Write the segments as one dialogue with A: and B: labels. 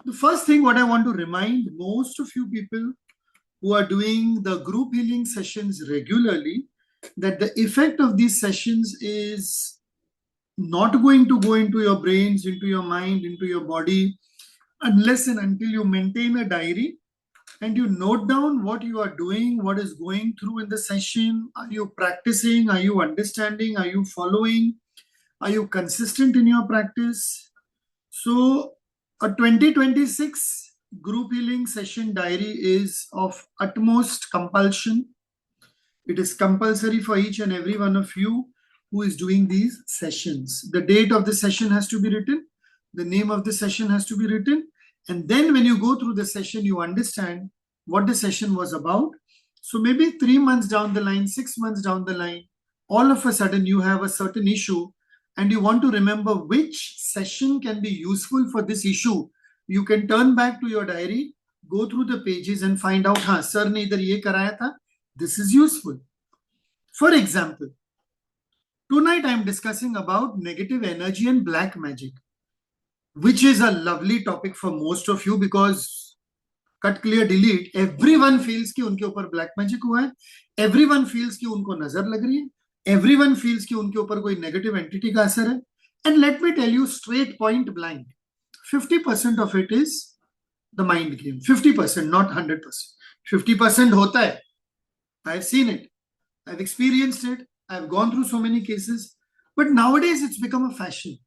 A: The first thing what I want to remind most of you people who are doing the group healing sessions regularly, that the effect of these sessions is not going to go into your brains, into your mind, into your body, unless and until you maintain a diary and you note down what you are doing, what is going through in the session. Are you practicing? Are you understanding? Are you following? Are you consistent in your practice? So, a 2026 group healing session diary is of utmost compulsion. It is compulsory for each and every one of you who is doing these sessions. The date of the session has to be written, the name of the session has to be written, and then when you go through the session, you understand what the session was about. So maybe 3 months down the line, 6 months down the line, all of a sudden you have a certain issue and you want to remember which session can be useful for this issue. You can turn back to your diary, go through the pages and find out, हाँ sir ने इधर ये कराया था. This is useful. For example, tonight I am discussing about negative energy and black magic, which is a lovely topic for most of you because cut, clear, delete, everyone feels कि उनके ऊपर black magic हुआ है, everyone feels कि उनको नजर लग रही है, everyone feels कि उनके ऊपर कोई negative entity का असर है. And let me tell you straight point blank, 50% of it is the mind game. 50%, not 100%. 50% होता है. I've seen it. I've experienced it. I've gone through so many cases. But nowadays it's become a fashion.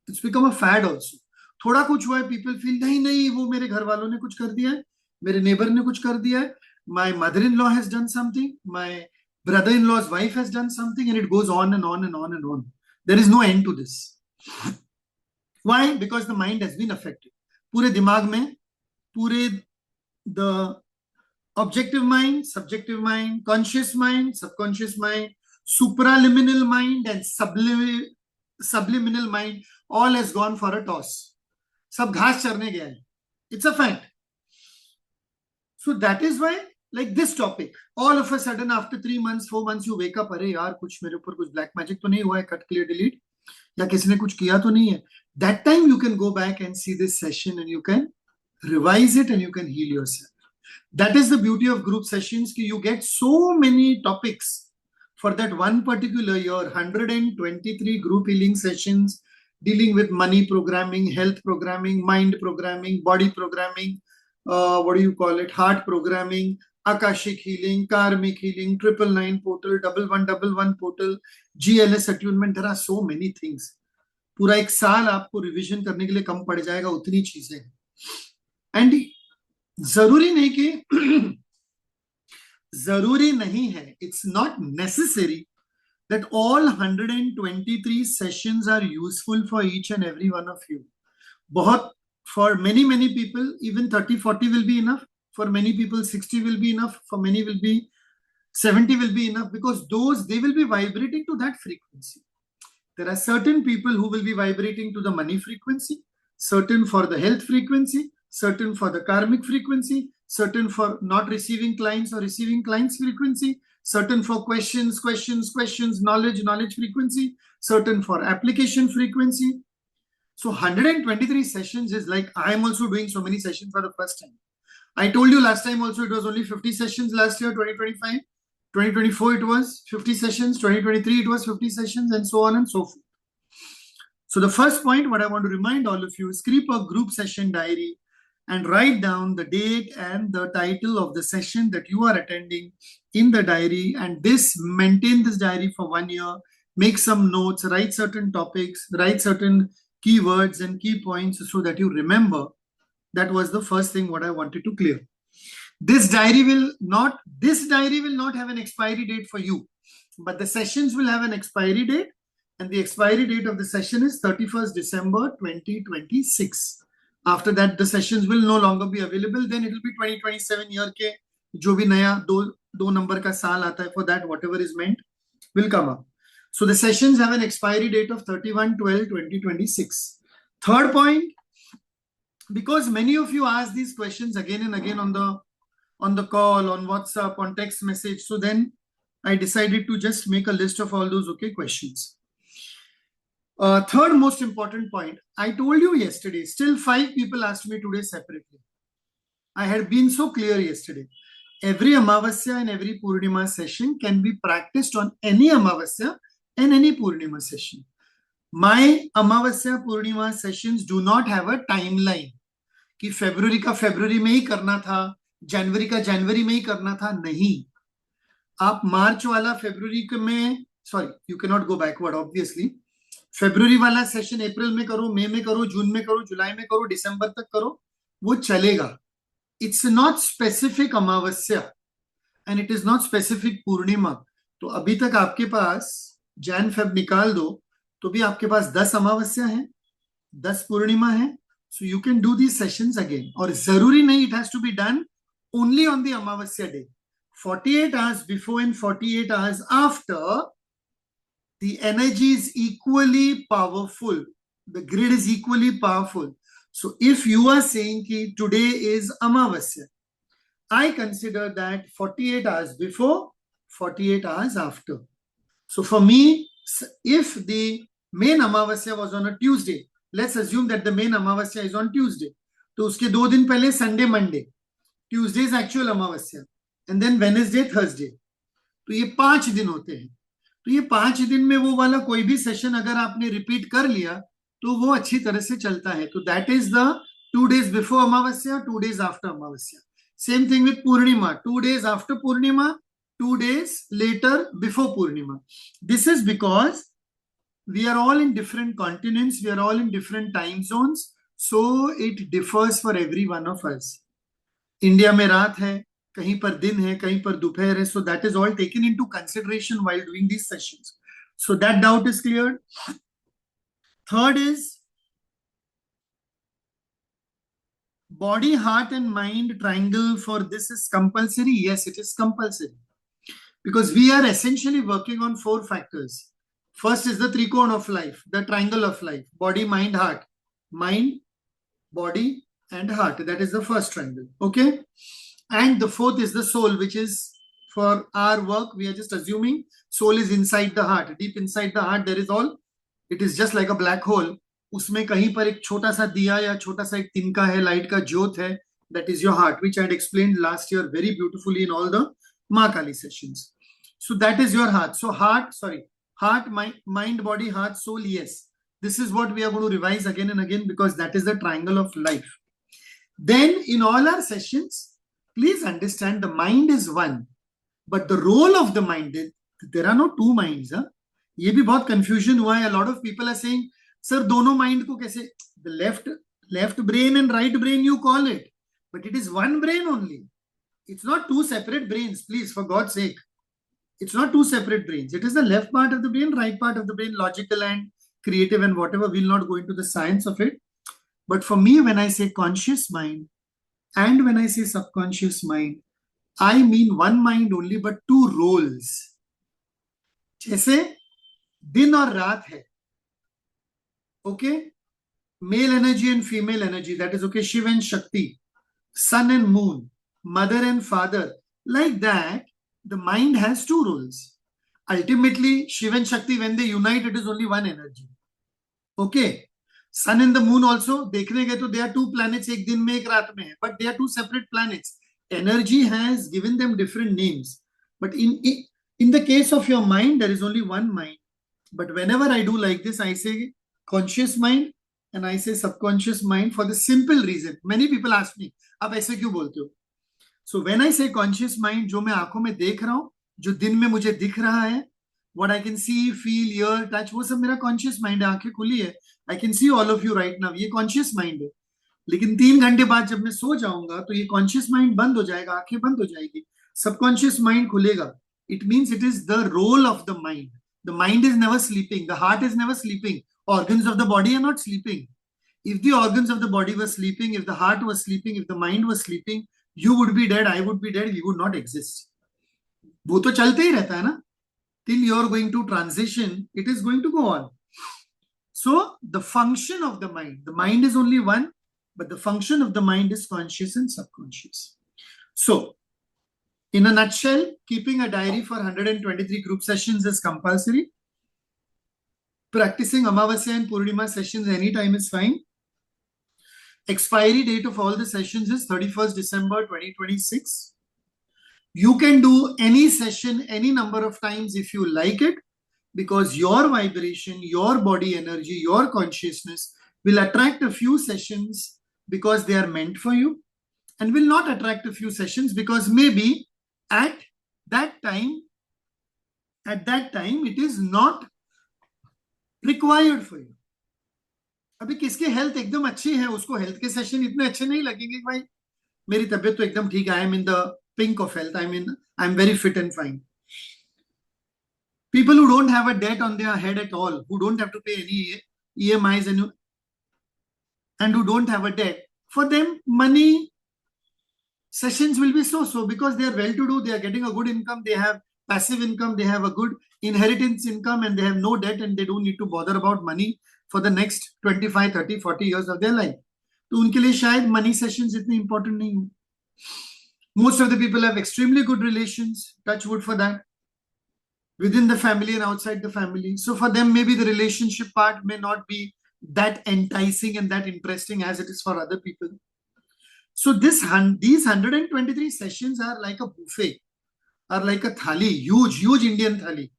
A: It's become a fad also. थोड़ा कुछ हुआ है, people feel नहीं नहीं वो मेरे घर वालों ने कुछ कर दिया है, मेरे neighbor ने कुछ कर दिया है, my mother-in-law has done something, my brother-in-law's wife has done something, and it goes on and on and on and on. There is no end to this. Why? Because the mind has been affected. पूरे दिमाग में, पूरे the objective mind, subjective mind, conscious mind, subconscious mind, supraliminal mind, and subliminal mind, all has gone for a toss. सब घास चरने गया है. It's a fact. So that is why, like this topic, all of a sudden after 3 months, 4 months, you wake up, अरे यार कुछ मेरे ऊपर कुछ black magic तो नहीं हुआ है, cut, clear, delete, या किसी ने कुछ किया तो नहीं है. That time you can go back and see this session and you can revise it and you can heal yourself. That is the beauty of group sessions. You get so many topics for that one particular year. 123 group healing sessions dealing with money programming, health programming, mind programming, body programming, what do you call it, heart programming, Akashic healing, Karmic healing, 999 portal, 1111 portal, GLS attunement. There are so many things. पूरा एक साल आपको revision करने के लिए कम पड़ जाएगा, उतनी चीजें. एंड जरूरी नहीं कि जरूरी नहीं है, it's not necessary that all 123 sessions are useful for each and every one of you. बहुत, for many people, even 30-40 will be enough. For many people 60 will be enough. For many will be 70 will be enough, because those, they will be vibrating to that frequency. There are certain people who will be vibrating to the money frequency, certain for the health frequency, certain for the karmic frequency, certain for not receiving clients or receiving clients frequency, certain for questions, knowledge frequency, certain for application frequency. So 123 sessions is like, I am also doing so many sessions for the first time. I told you last time also it was only 50 sessions last year, 2025. 2024 it was 50 sessions, 2023 it was 50 sessions, and so on and so forth. So the first point what I want to remind all of you is keep a group session diary and write down the date and the title of the session that you are attending in the diary, and maintain this diary for 1 year, make some notes, write certain topics, write certain keywords and key points so that you remember. That was the first thing what I wanted to clear. This diary will not have an expiry date for you, but the sessions will have an expiry date, and the expiry date of the session is 31st December 2026. After that, the sessions will no longer be available. Then it will be 2027 year के जो भी नया दो number का साल आता है, for that whatever is meant will come up. So the sessions have an expiry date of 31/12/2026. Third point, because many of you ask these questions again and again on the call, on WhatsApp, on text message. So then I decided to just make a list of all those questions. Third most important point, I told you yesterday, still 5 people asked me today separately. I had been so clear yesterday. Every Amavasya and every Purnima session can be practiced on any Amavasya and any Purnima session. My Amavasya Purnima sessions do not have a timeline कि फरवरी का फरवरी में ही करना था, जनवरी का जनवरी में ही करना था. नहीं, आप मार्च वाला फरवरी में, sorry, you can not go backward obviously. फरवरी वाला सेशन अप्रैल में करो, मई में करो, जून में करो, जुलाई में करो, दिसंबर तक करो, वो चलेगा. It's not specific amavasya and it is not specific purnima. तो अभी तक आपके पास जैन फेब निकाल दो तो भी आपके पास 10 अमावस्या है, 10 पूर्णिमा है. So you can do these sessions again. और जरूरी नहीं it has to be done only on the Amavasya day. 48 hours before and 48 hours after, the energy is equally powerful. The grid is equally powerful. So if you are saying ki today is Amavasya, I consider that 48 hours before, 48 hours after. So for me, if the main Amavasya was on a Tuesday, let's assume that the main Amavasya is on Tuesday. तो उसके 2 दिन पहले Sunday, Monday. Tuesday is actual Amavasya. And then Wednesday, Thursday. तो ये 5 दिन होते हैं. तो ये 5 दिन में वो वाला कोई भी सेशन अगर आपने रिपीट कर लिया तो वो अच्छी तरह से चलता है. तो that is the 2 days before Amavasya, 2 days after Amavasya. Same thing with Purnima. 2 days after Purnima, 2 days later before Purnima. This is because we are all in different continents, we are all in different time zones, so it differs for every one of us. India में रात है, कहीं पर दिन है, कहीं पर दोपहर है. So that is all taken into consideration while doing these sessions. So that doubt is cleared. Third is body, heart and mind triangle for this is compulsory. Yes, it is compulsory because we are essentially working on 4 factors. First is the trikona of life, the triangle of life: body, mind, heart. Mind, body and heart. That is the first triangle. Okay. And the fourth is the soul, which is for our work. We are just assuming soul is inside the heart. Deep inside the heart, there is all. It is just like a black hole. उसमें कहीं पर एक छोटा सा दिया या छोटा सा एक तिनका है, लाइट का ज्योत है. That is your heart, which I had explained last year very beautifully in all the Ma Kali sessions. So that is your heart. So heart, mind, body, heart, soul. Yes, this is what we are going to revise again and again because that is the triangle of life. Then in all our sessions, please understand the mind is one, but the role of the mind, there are no 2 minds. ये भी बहुत confusion हुआ है. A lot of people are saying, sir, दोनों mind को कैसे, the left brain and right brain you call it, but it is one brain only. It's not 2 separate brains, please, for God's sake. It's not 2 separate brains. It is the left part of the brain, right part of the brain, logical and creative and whatever. We'll not go into the science of it. But for me, when I say conscious mind and when I say subconscious mind, I mean one mind only, but 2 roles. जैसे दिन और रात है. Okay? Male energy and female energy. That is okay. Shiva and Shakti. Sun and moon. Mother and father. Like that, the mind has 2 roles. Ultimately, Shiva and Shakti, when they unite, it is only one energy. Okay. Sun and the moon also, देखने गए तो they are 2 planets, एक दिन में एक रात में है, but they are 2 separate planets. Energy has given them different names. But in the case of your mind, there is only one mind. But whenever I do like this, I say conscious mind and I say subconscious mind for the simple reason. Many people ask me, आप ऐसे क्यों बोलते हो? So when I say conscious mind, जो मैं आंखों में देख रहा हूँ, जो दिन में मुझे दिख रहा है, what I can see, feel, hear, touch, वो सब मेरा conscious mind है. आंखें खुली है, I can see all of you right now. ये conscious mind है. लेकिन 3 घंटे बाद जब मैं सो जाऊंगा तो ये conscious mind बंद हो जाएगा, आंखें बंद हो जाएगी, subconscious mind खुलेगा. It means it is the role of the mind. The mind is never sleeping. The heart is never sleeping. Organs of the body are not sleeping. If the organs of the body were sleeping, if the heart was sleeping, if the mind was sleeping, you would be dead, I would be dead, we would not exist. वो तो चलते ही रहता है ना. Till you are going to transition, it is going to go on. So the function of the mind is only one, but the function of the mind is conscious and subconscious. So in a nutshell, keeping a diary for 123 group sessions is compulsory. Practicing Amavasya and Purnima sessions anytime is fine. Expiry date of all the sessions is 31st December 2026. You can do any session any number of times if you like it, because your vibration, your body energy, your consciousness will attract a few sessions because they are meant for you, and will not attract a few sessions because maybe at that time it is not required for you. अभी किसके health एकदम अच्छी है, उसको health के session इतने अच्छे नहीं लगेंगे भाई मेरी तबीयत तो एकदम ठीक है, I am in the pink of health, I am very fit and fine. People who don't have a debt on their head at all, who don't have to pay any EMIs and who don't have a debt, for them money sessions will be so because they are well to do, they are getting a good income, they have passive income, they have a good inheritance income, and they have no debt, and they don't need to bother about money for the next 25, 30, 40 years of their life. तो उनके लिए शायद money sessions इतनी important नहीं हो. Most of the people have extremely good relations, touch wood for that, within the family and outside the family. So for them, maybe the relationship part may not be that enticing and that interesting as it is for other people. So these 123 sessions are like a buffet, are like a thali, huge Indian thali,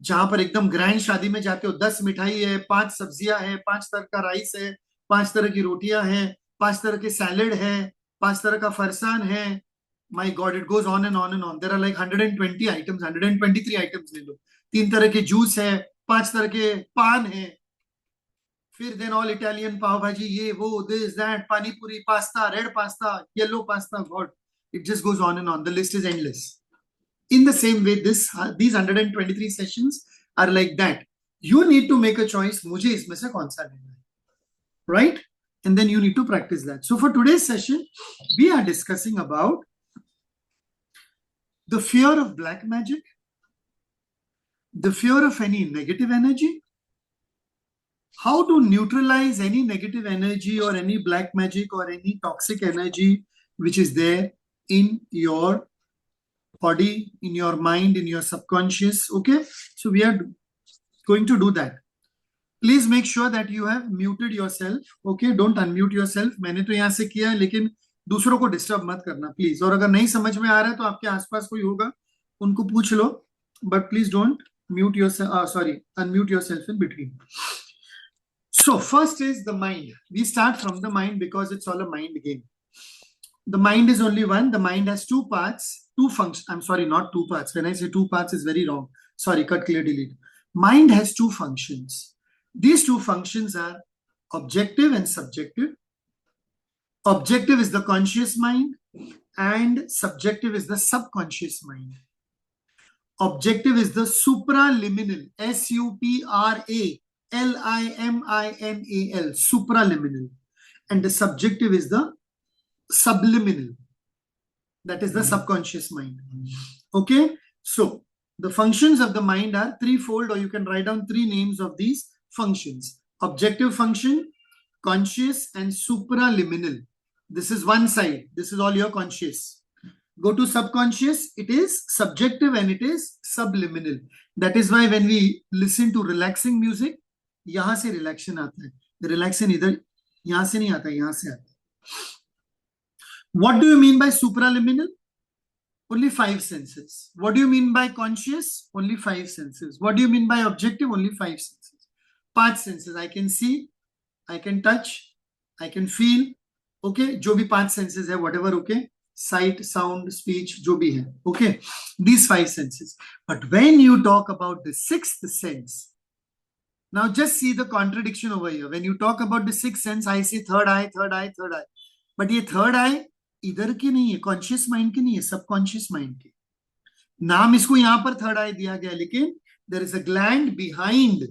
A: जहां पर एकदम grand शादी में जाते हो, 10 मिठाई है, 5 सब्जियां है, 5 तरह का राइस है, 5 तरह की रोटियां हैं, 5 तरह के सैलेड है, 5 तरह का फरसान है. My God, it goes on and on and on. There are like 120 items, 123 items ले लो. 3 तरह के जूस है, 5 तरह के पान है, फिर then all Italian पाव भाजी, ये वो, this that, pani puri, pasta, red pasta, yellow pasta. God, it just goes on and on. The list is endless. In the same way, these 123 sessions are like that. You need to make a choice. मुझे इसमें से कौन सा लेना है, right? And then you need to practice that. So for today's session, we are discussing about the fear of black magic, the fear of any negative energy, how to neutralize any negative energy or any black magic or any toxic energy which is there in your body, in your mind, in your subconscious. Okay, so we are going to do that. Please make sure that you have muted yourself. Okay, don't unmute yourself. मैंने तो यहाँ से किया है, लेकिन दूसरों को disturb मत करना प्लीज. और अगर नहीं समझ में आ रहा है तो आपके आसपास कोई होगा, उनको पूछ लो, but please don't mute yourself. Unmute yourself in between. So first is the mind. We start from the mind because it's all a mind game. The mind is only one. The mind has two parts, two functions. I'm sorry, not two parts. When I say two parts, it's very wrong. Sorry, cut, clear, delete. Mind has two functions. These two functions are objective and subjective. Objective is the conscious mind and subjective is the subconscious mind. Objective is the supraliminal, supraliminal, supraliminal. And the subjective is the subliminal. That is the subconscious mind. Okay, so the functions of the mind are threefold, or you can write down 3 names of these functions: objective function, conscious, and supraliminal. This is one side. This is all your conscious. Go to subconscious. It is subjective and it is subliminal. That is why when we listen to relaxing music, यहाँ से relaxation आता है. The relaxation इधर यहाँ से नहीं आता, यहाँ से आता है. What do you mean by supraliminal? Only 5 senses. What do you mean by conscious? Only 5 senses. What do you mean by objective? Only 5 senses. 5 senses. I can see, I can touch, I can feel. Okay, जो भी 5 senses है, whatever. Okay, sight, sound, speech, जो भी है. Okay, these 5 senses. But when you talk about the 6th sense, now just see the contradiction over here. When you talk about the 6th sense, I say third eye, third eye, third eye. But ये third eye इधर की नहीं है, conscious mind की नहीं है, subconscious mind की. नाम इसको यहां पर थर्ड आई दिया गया, लेकिन there is a gland behind,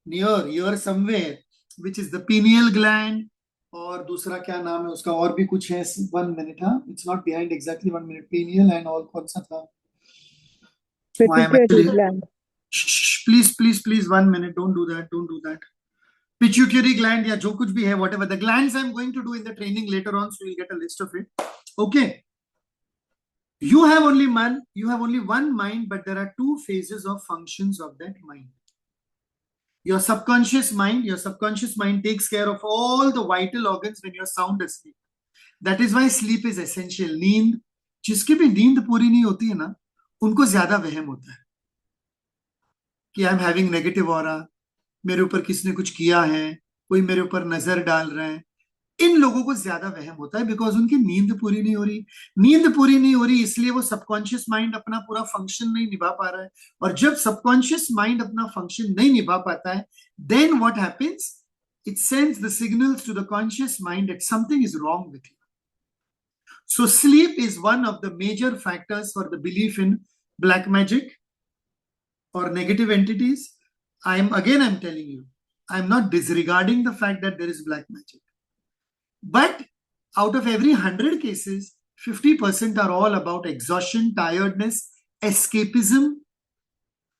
A: near ear somewhere, which is the pineal gland. और दूसरा क्या नाम है उसका, और भी कुछ है. 1 मिनट. हाँ, it's not behind exactly 1 minute. Pineal and all कौन सा था? Please 1 minute. Don't do that. Pituitary gland, या जो कुछ भी है, whatever the glands I'm going to do in the training later on, so you'll get a list of it. Okay, you have only one mind, but there are 2 phases of functions of that mind. Your subconscious mind takes care of all the vital organs when you're sound asleep. That is why sleep is essential. नींद, जिसकी भी नींद पूरी नहीं होती है ना, उनको ज्यादा वहम होता है कि I am having negative aura, मेरे ऊपर किसने कुछ किया है, कोई मेरे ऊपर नजर डाल रहा है. इन लोगों को ज्यादा वहम होता है बिकॉज उनकी नींद पूरी नहीं हो रही. नींद पूरी नहीं हो रही इसलिए वो सबकॉन्शियस माइंड अपना पूरा फंक्शन नहीं निभा पा रहा है. और जब सबकॉन्शियस माइंड अपना फंक्शन नहीं निभा पाता है, then what happens, it sends the signals to the conscious mind that something is wrong with you. So sleep is one of the major factors for the belief in black magic or negative entities. I'm telling you, I'm not disregarding the fact that there is black magic. But out of every 100 cases, 50% are all about exhaustion, tiredness, escapism.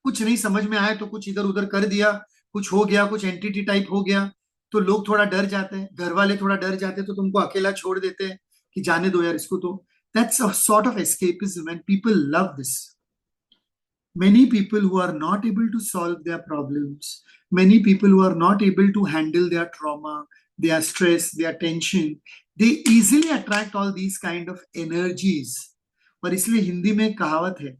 A: कुछ नहीं समझ में आया तो कुछ इधर उधर कर दिया, कुछ हो गया, कुछ एंटिटी टाइप हो गया तो लोग थोड़ा डर जाते हैं, घर वाले थोड़ा डर जाते हैं तो तुमको अकेला छोड़ देते हैं कि जाने दो यार इसको. तो that's a sort of escapism and people love this. Many people who are not able to solve their problems, many people who are not able to handle their trauma, their stress, their tension, they easily attract all these kind of energies. और इसलिए हिंदी में कहावत है,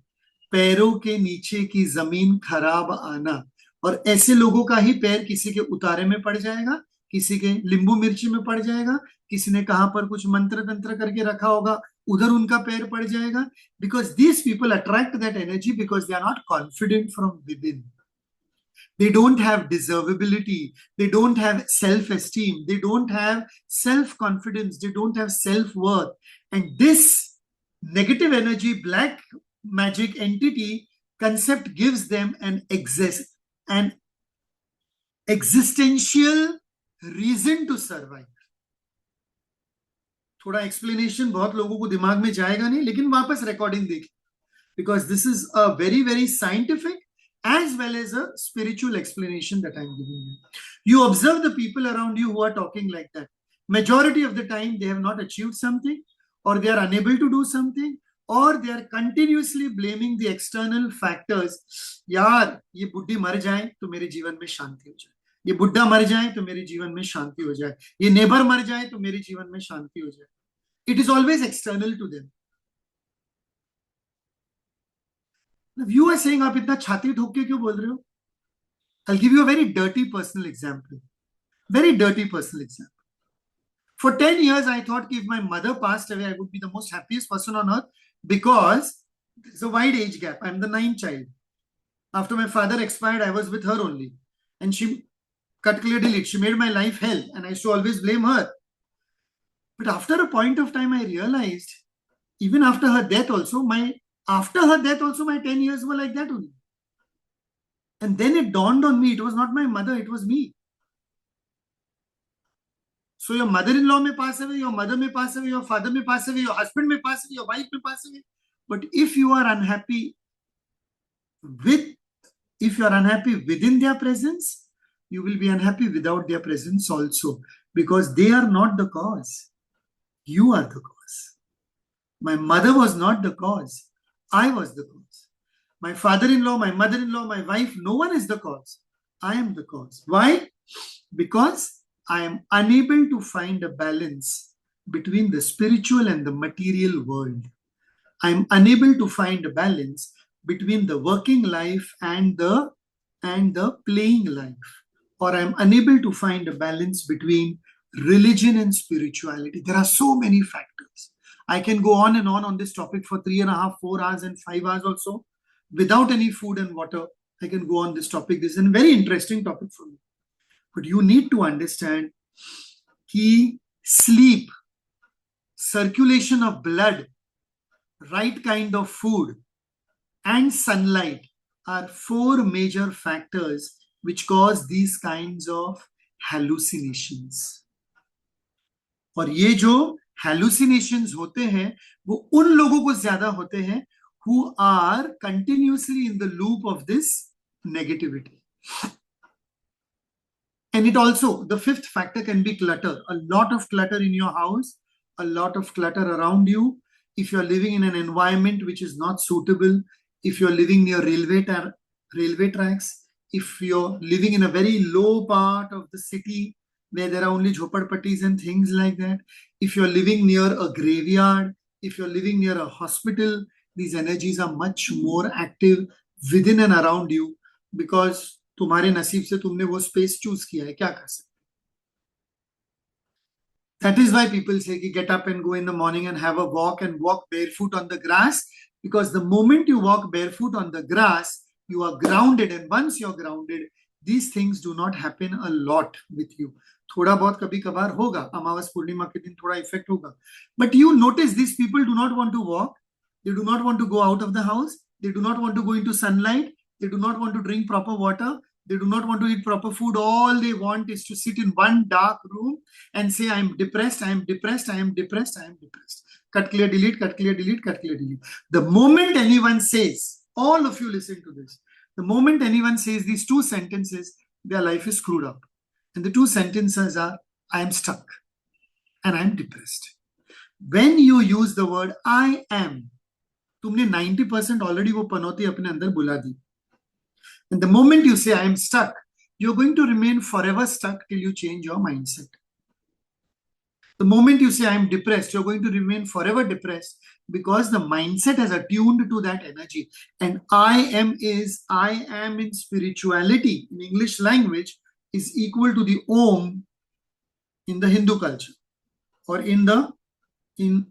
A: पैरों के नीचे की जमीन खराब आना. और ऐसे लोगों का ही पैर किसी के उतारे में पड़ जाएगा, किसी के नींबू मिर्ची में पड़ जाएगा, किसी ने कहां पर कुछ मंत्र तंत्र करके रखा होगा उधर उनका पैर पड़ जाएगा. Because these people attract that energy because they are not confident from within. They don't have deservability, they don't have self-esteem, they don't have self-confidence, they don't have self-worth. And this negative energy, black magic entity concept gives them an existential reason to survive. थोड़ा explanation बहुत लोगों को दिमाग में जाएगा नहीं, लेकिन वापस रिकॉर्डिंग देखिए, because this is a very very scientific as well as a spiritual explanation that I'm giving you. You observe the people around you who are talking like that. Majority of the time, they have not achieved something, or they are unable to do something, or they are continuously blaming the external factors. यार ये बुड्ढी मर जाए तो मेरे जीवन में शांति हो जाए, ये बुड्ढा मर जाए तो मेरे जीवन में शांति हो जाए, ये नेबर मर जाए तो मेरे जीवन में शांति हो जाए. It is always external to them. You are saying आप इतना छाती ठोक के क्यों बोल रहे हो? I'll give you a very dirty personal example. Very dirty personal example. For 10 years, I thought if my mother passed away, I would be the most happiest person on earth because there's a wide age gap. I'm the 9th child. After my father expired, I was with her only. And she cut clear delete. She made my life hell and I used to always blame her. But after a point of time, I realized, even after her death also, my 10 years were like that only. And then it dawned on me, it was not my mother, it was me. So your mother-in-law may pass away, your mother may pass away, your father may pass away, your husband may pass away, your wife may pass away. But if you are unhappy within their presence, you will be unhappy without their presence also. Because they are not the cause. You are the cause. My mother was not the cause. I was the cause. My father-in-law, my mother-in-law, my wife, no one is the cause. I am the cause. Why? Because I am unable to find a balance between the spiritual and the material world. I am unable to find a balance between the working life and the playing life. Or I am unable to find a balance between religion and spirituality. There are so many factors. I can go on and on this topic for 3.5, 4 hours and 5 hours also. Without any food and water, I can go on this topic. This is a very interesting topic for me. But you need to understand that sleep, circulation of blood, right kind of food, and sunlight are 4 major factors which cause these kinds of hallucinations. और ये जो hallucinations होते हैं वो उन लोगों को ज्यादा होते हैं who are continuously in the loop of this negativity. And it also, the 5th factor can be clutter. A lot of clutter in your house, a lot of clutter around you. If you're living in an environment which is not suitable, if you're living near railway tracks, if you're living in a very low part of the city where there are only jhopadpattis and things like that, if you're living near a graveyard, if you're living near a hospital, these energies are much more active within and around you, because तुम्हारे नसीब से तुमने वो space choose किया है, क्या कर सकते. That is why people say ki get up and go in the morning and have a walk and walk barefoot on the grass, because the moment you walk barefoot on the grass, you are grounded, and once you're grounded, these things do not happen a lot with you. थोड़ा बहुत कभी कभार होगा, अमावस पूर्णिमा के दिन थोड़ा effect होगा, but you notice these people do not want to walk, they do not want to go out of the house, they do not want to go into sunlight, they do not want to drink proper water, they do not want to eat proper food. All they want is to sit in one dark room and say, I am depressed, I am depressed, I am depressed, I am depressed. Cut, clear, delete, cut, clear, delete, cut, clear, delete. The moment anyone says, all of you listen to this, the moment anyone says these two sentences, their life is screwed up. And the two sentences are, I am stuck and I am depressed. When you use the word I am, तुमने 90% already वो पनौती अपने अंदर बुला दी. And the moment you say I am stuck, you're going to remain forever stuck till you change your mindset. The moment you say I am depressed, you're going to remain forever depressed, because the mindset has attuned to that energy. And I am in spirituality, in English language, is equal to the Om in the Hindu culture, or in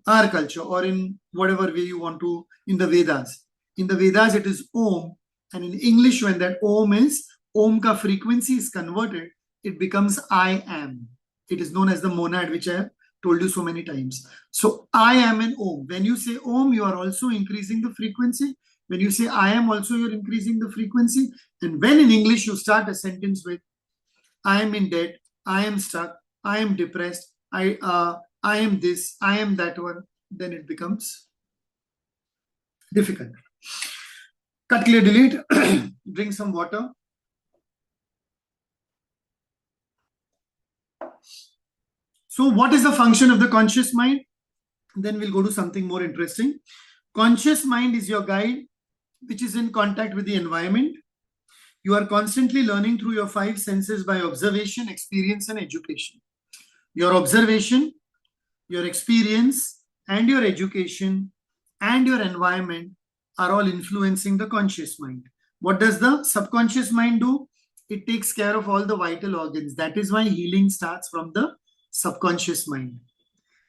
A: our culture, or in whatever way you want to, in the Vedas. In the Vedas, it is Om. And in English, when that Om ka frequency is converted, it becomes I am. It is known as the monad, which I have told you so many times. So I am an Om. When you say Om, you are also increasing the frequency. When you say I am also, you're increasing the frequency. And when in English you start a sentence with I am in debt, I am stuck, I am depressed, I am this, I am that one, then it becomes difficult. Cut, clear, delete. Drink some water. So what is the function of the conscious mind? Then we'll go to something more interesting. Conscious mind is your guide, which is in contact with the environment. You are constantly learning through your five senses by observation, experience, and education. Your observation, your experience, and your education, and your environment are all influencing the conscious mind. What does the subconscious mind do? It takes care of all the vital organs. That is why healing starts from the subconscious mind.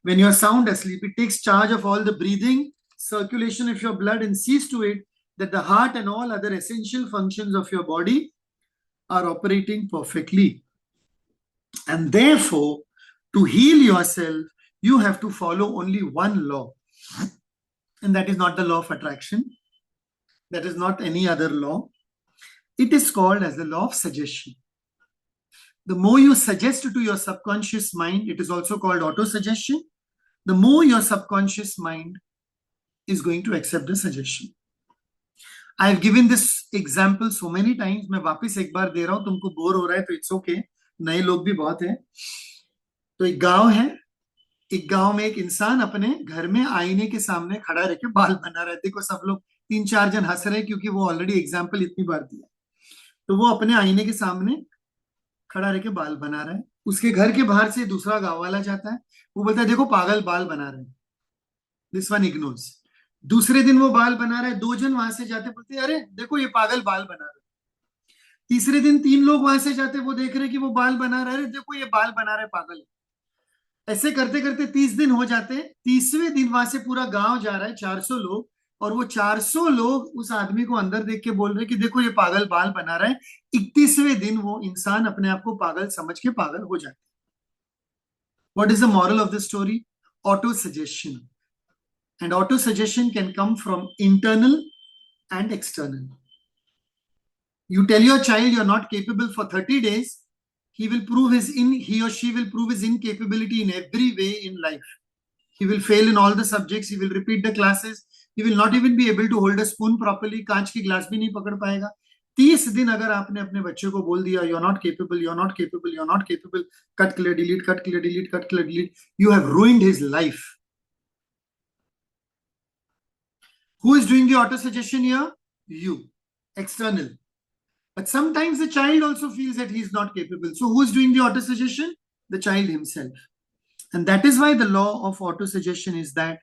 A: When you are sound asleep, it takes charge of all the breathing, circulation of your blood, and sees to it that the heart and all other essential functions of your body are operating perfectly. And therefore, to heal yourself, you have to follow only one law. And that is not the law of attraction. That is not any other law. It is called as the law of suggestion. The more you suggest to your subconscious mind, it is also called auto-suggestion. The more your subconscious mind is going to accept the suggestion. I have given this example so many times. मैं वापस एक बार दे रहा हूं. तुमको bore हो रहा है तो it's okay. नए लोग भी बहुत हैं. तो एक गांव है. एक गांव में एक इंसान अपने घर में आईने के सामने खड़ा रह के बाल बना रहा है. देखो सब लोग 3-4 जन हंस रहे हैं क्योंकि वो ऑलरेडी एग्जाम्पल इतनी बार दिया. तो वो अपने आईने के सामने खड़ा रह के बाल बना रहा है. उसके घर के बाहर से दूसरा गांव वाला जाता है. वो बोलता है देखो पागल बाल बना रहे हैं. This one ignores. दूसरे दिन वो बाल बना रहा है. 2 जन वहां से जाते, बोलते अरे देखो ये पागल बाल बना रहा है. तीसरे दिन 3 लोग वहां से जाते, वो देख रहे कि वो बाल बना रहा है. अरे देखो ये बाल बना रहा है, पागल. ऐसे करते करते 30 दिन हो जाते. 30वें दिन वहां से पूरा गांव जा रहा है, 400 लोग, और वो 400 लोग उस आदमी को अंदर देख के बोल रहे कि देखो ये पागल बाल बना रहा है. 31वें दिन वो इंसान अपने आप को पागल समझ के पागल हो जाता है. What is the moral of the story? Auto-suggestion. And auto-suggestion can come from internal and external. You tell your child you're not capable for 30 days, he or she will prove his incapability in every way in life. He will fail in all the subjects, he will repeat the classes, he will not even be able to hold a spoon properly, कांच की glass भी नहीं पकड़ पाएगा. 30 दिन अगर आपने अपने बच्चे को बोल दिया you're not capable, you're not capable, you're not capable, cut, clear, delete, cut, clear, delete, cut, clear, delete, you have ruined his life. Who is doing the auto-suggestion here? You. External. But sometimes the child also feels that he is not capable. So who is doing the auto-suggestion? The child himself. And that is why the law of auto-suggestion is that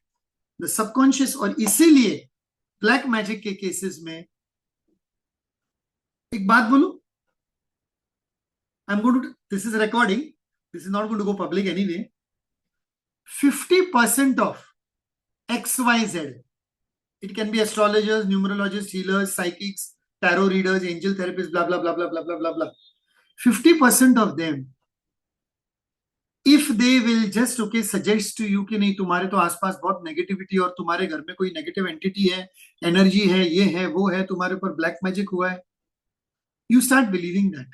A: the subconscious, और इसीलिए black magic के cases में एक बात बोलूं, I'm going to, this is a recording, this is not going to go public anyway. 50% of XYZ, it can be astrologers, numerologists, healers, psychics, tarot readers, angel therapists, blah, blah, blah, blah, blah, blah, blah, blah. 50% of them, if they will just suggest to you कि नहीं तुम्हारे तो आसपास बहुत negativity और तुम्हारे घर में कोई नेगेटिव एंटिटी है, एनर्जी है, ये है, वो है, तुम्हारे ऊपर ब्लैक मैजिक हुआ है, you start believing that.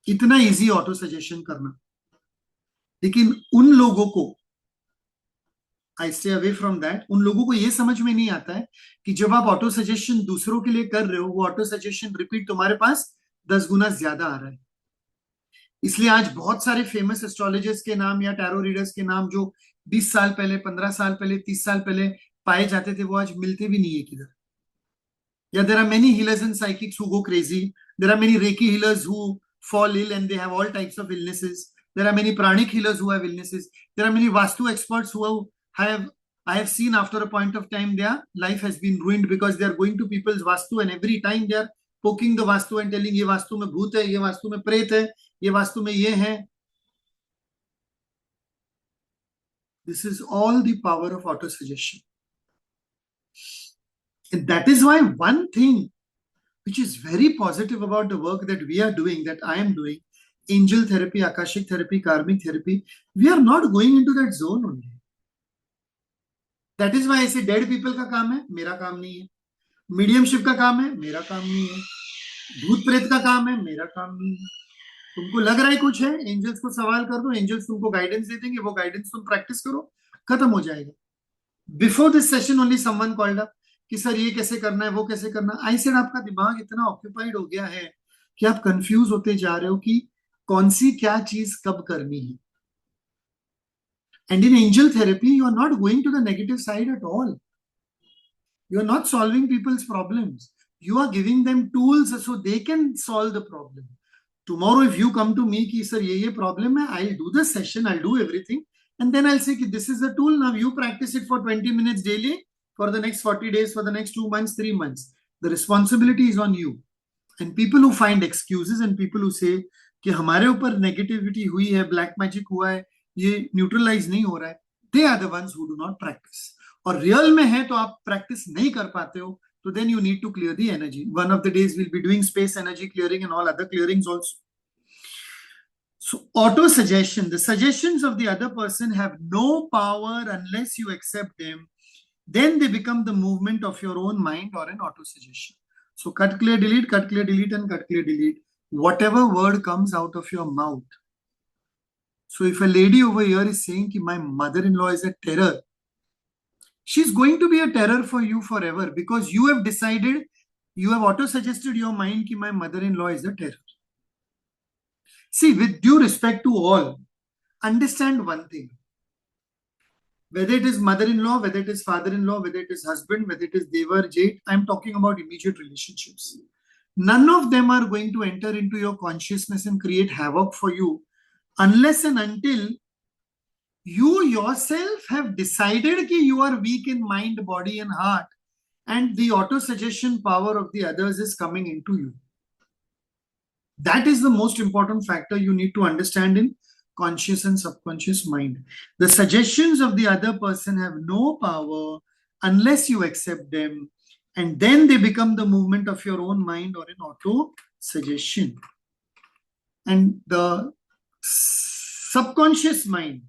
A: इतना इजी ऑटो सजेशन करना. लेकिन उन लोगों को, I stay away from that, उन लोगों को ये समझ में नहीं आता है कि जब आप ऑटो सजेशन दूसरों के लिए कर रहे हो, वो ऑटो सजेशन रिपीट तुम्हारे पास 10 गुना ज्यादा आ रहा है. इसलिए आज बहुत सारे फेमस एस्ट्रोलॉजर्स के नाम या टैरो रीडर्स के नाम जो 20 साल पहले, 15 साल पहले, 30 साल पहले पाए जाते थे, वो आज मिलते भी नहीं है किधर. या there are many healers and psychics who go crazy. There are many reiki healers who fall ill and they have all types of illnesses. There are many pranic healers who have illnesses. There are many vastu experts who I have seen after a point of time their life has been ruined because they are going to people's vastu and every time they are poking the vastu and telling ये vastu में भूत है, ये vastu में प्रेत है, ये vastu में ये है. This is all the power of auto suggestion. And that is why one thing which is very positive about the work that we are doing, that I am doing, angel therapy, akashic therapy, karmic therapy, we are not going into that zone only. That is why I say dead people का काम है, मेरा काम नहीं है. Mediumship का काम है, मेरा काम नहीं है. भूत प्रेत का काम है, मेरा काम नहीं है. तुमको लग रहा है कुछ है, एंजल्स को सवाल कर दो, एंजल्स तुमको गाइडेंस दे देंगे, वो गाइडेंस तुम प्रैक्टिस करो, खत्म हो जाएगा. Before this session only someone called up कि सर ये कैसे करना है, वो कैसे करना है. आई सेड आपका दिमाग इतना ऑक्यूपाइड हो गया है कि आप कंफ्यूज होते जा रहे हो कि कौन सी क्या चीज कब करनी है. And in angel therapy you are not going to the negative side at all. You are not solving people's problems. You are giving them tools so they can solve the problem. Tomorrow if you come to me कि sir ये problem है, I will do the session, I will do everything, and then I'll say कि this is the tool, now you practice it for 20 minutes daily for the next 40 days, for the next 2 months, 3 months. The responsibility is on you. And people who find excuses and people who say कि हमारे ऊपर negativity हुई है, black magic हुआ है, ये neutralize नहीं हो रहा है, they are the ones who do not practice. और real में है तो आप practice नहीं कर पाते हो, तो then you need to clear the energy. One of the days we'll be doing space energy clearing and all other clearings also. So auto-suggestion, the suggestions of the other person have no power unless you accept them. Then they become the movement of your own mind or an auto-suggestion. So cut, clear, delete, and cut, clear, delete. Whatever word comes out of your mouth. So if a lady over here is saying that my mother-in-law is a terror, she's going to be a terror for you forever because you have decided, you have auto-suggested your mind that my mother-in-law is a terror. See, with due respect to all, understand one thing. Whether it is mother-in-law, whether it is father-in-law, whether it is husband, whether it is Devar, Jade, I'm talking about immediate relationships. None of them are going to enter into your consciousness and create havoc for you unless and until you yourself have decided that you are weak in mind, body and heart and the auto-suggestion power of the others is coming into you. That is the most important factor you need to understand in conscious and subconscious mind. The suggestions of the other person have no power unless you accept them. And then they become the movement of your own mind or an auto-suggestion. And the subconscious mind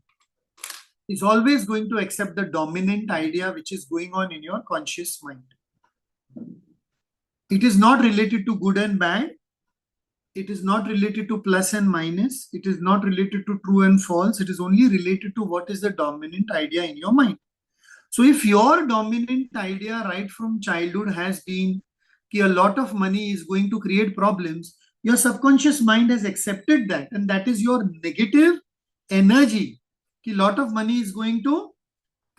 A: is always going to accept the dominant idea which is going on in your conscious mind. It is not related to good and bad. It is not related to plus and minus. It is not related to true and false. It is only related to what is the dominant idea in your mind. So if your dominant idea right from childhood has been that a lot of money is going to create problems, your subconscious mind has accepted that. And that is your negative energy. That a lot of money is going to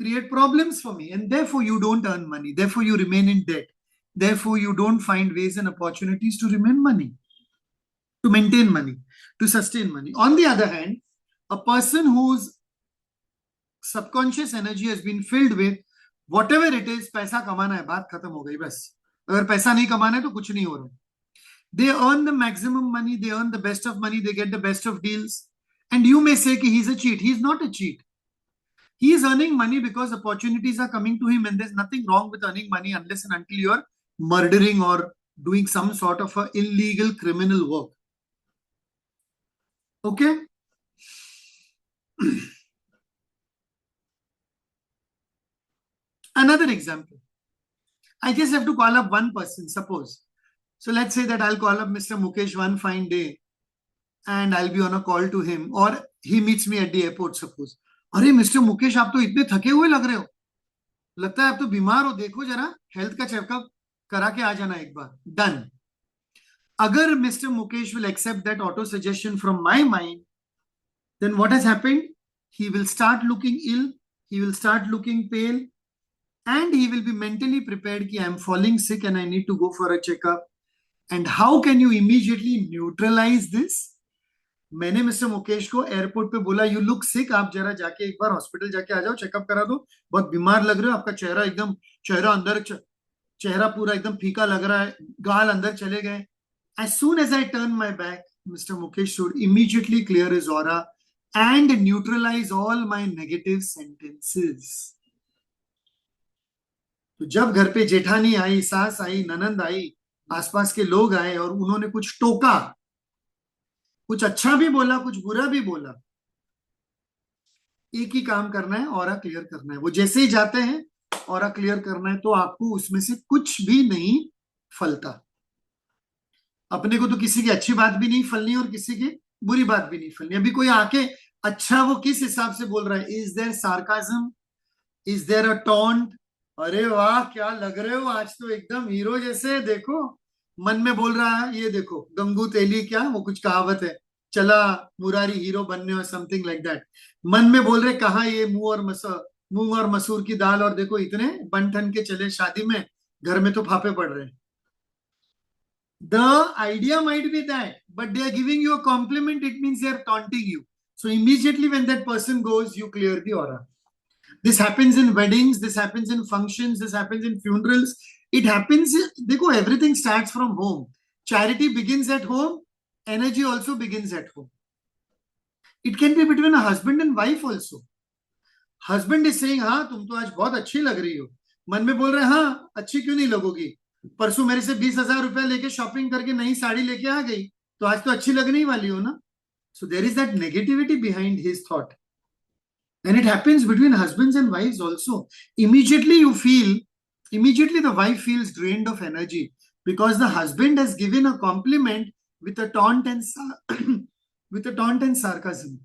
A: create problems for me. And therefore you don't earn money. Therefore you remain in debt. Therefore, you don't find ways and opportunities to remain money, to maintain money, to sustain money. On the other hand, a person whose subconscious energy has been filled with whatever it is, पैसा कमाना है, बात खत्म हो गई बस. अगर पैसा नहीं कमाना है तो कुछ नहीं हो रहा. They earn the maximum money, they earn the best of money, they get the best of deals. And you may say कि he's a cheat. He's not a cheat. He is earning money because opportunities are coming to him, and there's nothing wrong with earning money unless and until you're murdering or doing some sort of a illegal criminal work. Okay? Another example. I just have to call up one person, suppose. So let's say that I'll call up Mr. Mukesh one fine day and I'll be on a call to him, or he meets me at the airport, suppose. अरे mister Mukesh, आप तो इतने थके हुए लग रहे हो, लगता है आप तो बीमार हो, देखो जरा हेल्थ का चेकअप करा के आ जाना एक बार. डन. अगर mister Mukesh will accept that auto suggestion from my mind, then what has happened? He will start looking ill, he will start looking pale, and he will be mentally prepared कि I am falling sick and I need to go for a checkup. And how can you immediately neutralize this? मैंने mister Mukesh को airport पे बोला, you look सिक, आप जरा जाके एक बार hospital जाके आ जाओ, चेकअप करा दो, बहुत बीमार लग रहे हो, आपका चेहरा एकदम, चेहरा पूरा एकदम फीका लग रहा है, गाल अंदर चले गए. As soon as I turn my back, Mr. Mukesh should immediately clear his aura and neutralize all my negative sentences. तो जब घर पे जेठानी आई, सास आई, ननंद आई, आसपास के लोग आए और उन्होंने कुछ टोका, कुछ अच्छा भी बोला, कुछ बुरा भी बोला, एक ही काम करना है, ऑरा क्लियर करना है. वो जैसे ही जाते हैं, ऑरा क्लियर करना है, तो आपको उसमें से कुछ भी नहीं फलता. अपने को तो किसी की अच्छी बात भी नहीं फलनी और किसी की बुरी बात भी नहीं फलनी. अभी कोई आके अच्छा वो किस हिसाब से बोल रहा है, is there sarcasm, is there a taunt, अरे वाह क्या लग रहे हो आज तो एकदम हीरो जैसे, देखो, मन में बोल रहा है, ये देखो गंगू तेली, क्या वो कुछ कहावत है, चला मुरारी हीरो बनने और समथिंग लाइक दैट. मन में बोल रहे कहा ये मूंग और मसूर की दाल, और देखो इतने बन ठन के चले शादी में, घर में तो फाफे पड़ रहे हैं. The idea might be that, but they are giving you a compliment. It means they are taunting you. So immediately when that person goes, you clear the aura. This happens in weddings, this happens in functions, this happens in funerals. It happens, देखो, everything starts from home. Charity begins at home. Energy also begins at home. It can be between a husband and wife also. Husband is saying, हाँ तुम तो आज बहुत अच्छी लग रही हो. मन में बोल रहे हैं, हाँ अच्छी क्यों नहीं लगोगी, परसों मेरे से 20,000 रुपया लेके शॉपिंग करके नई साड़ी लेके आ गई, तो आज तो अच्छी लगने ही वाली हो ना. So there is that negativity behind his thought. And it happens between husbands and wives also. Immediately the wife feels drained of energy because the husband has given a compliment with a taunt and sarcasm.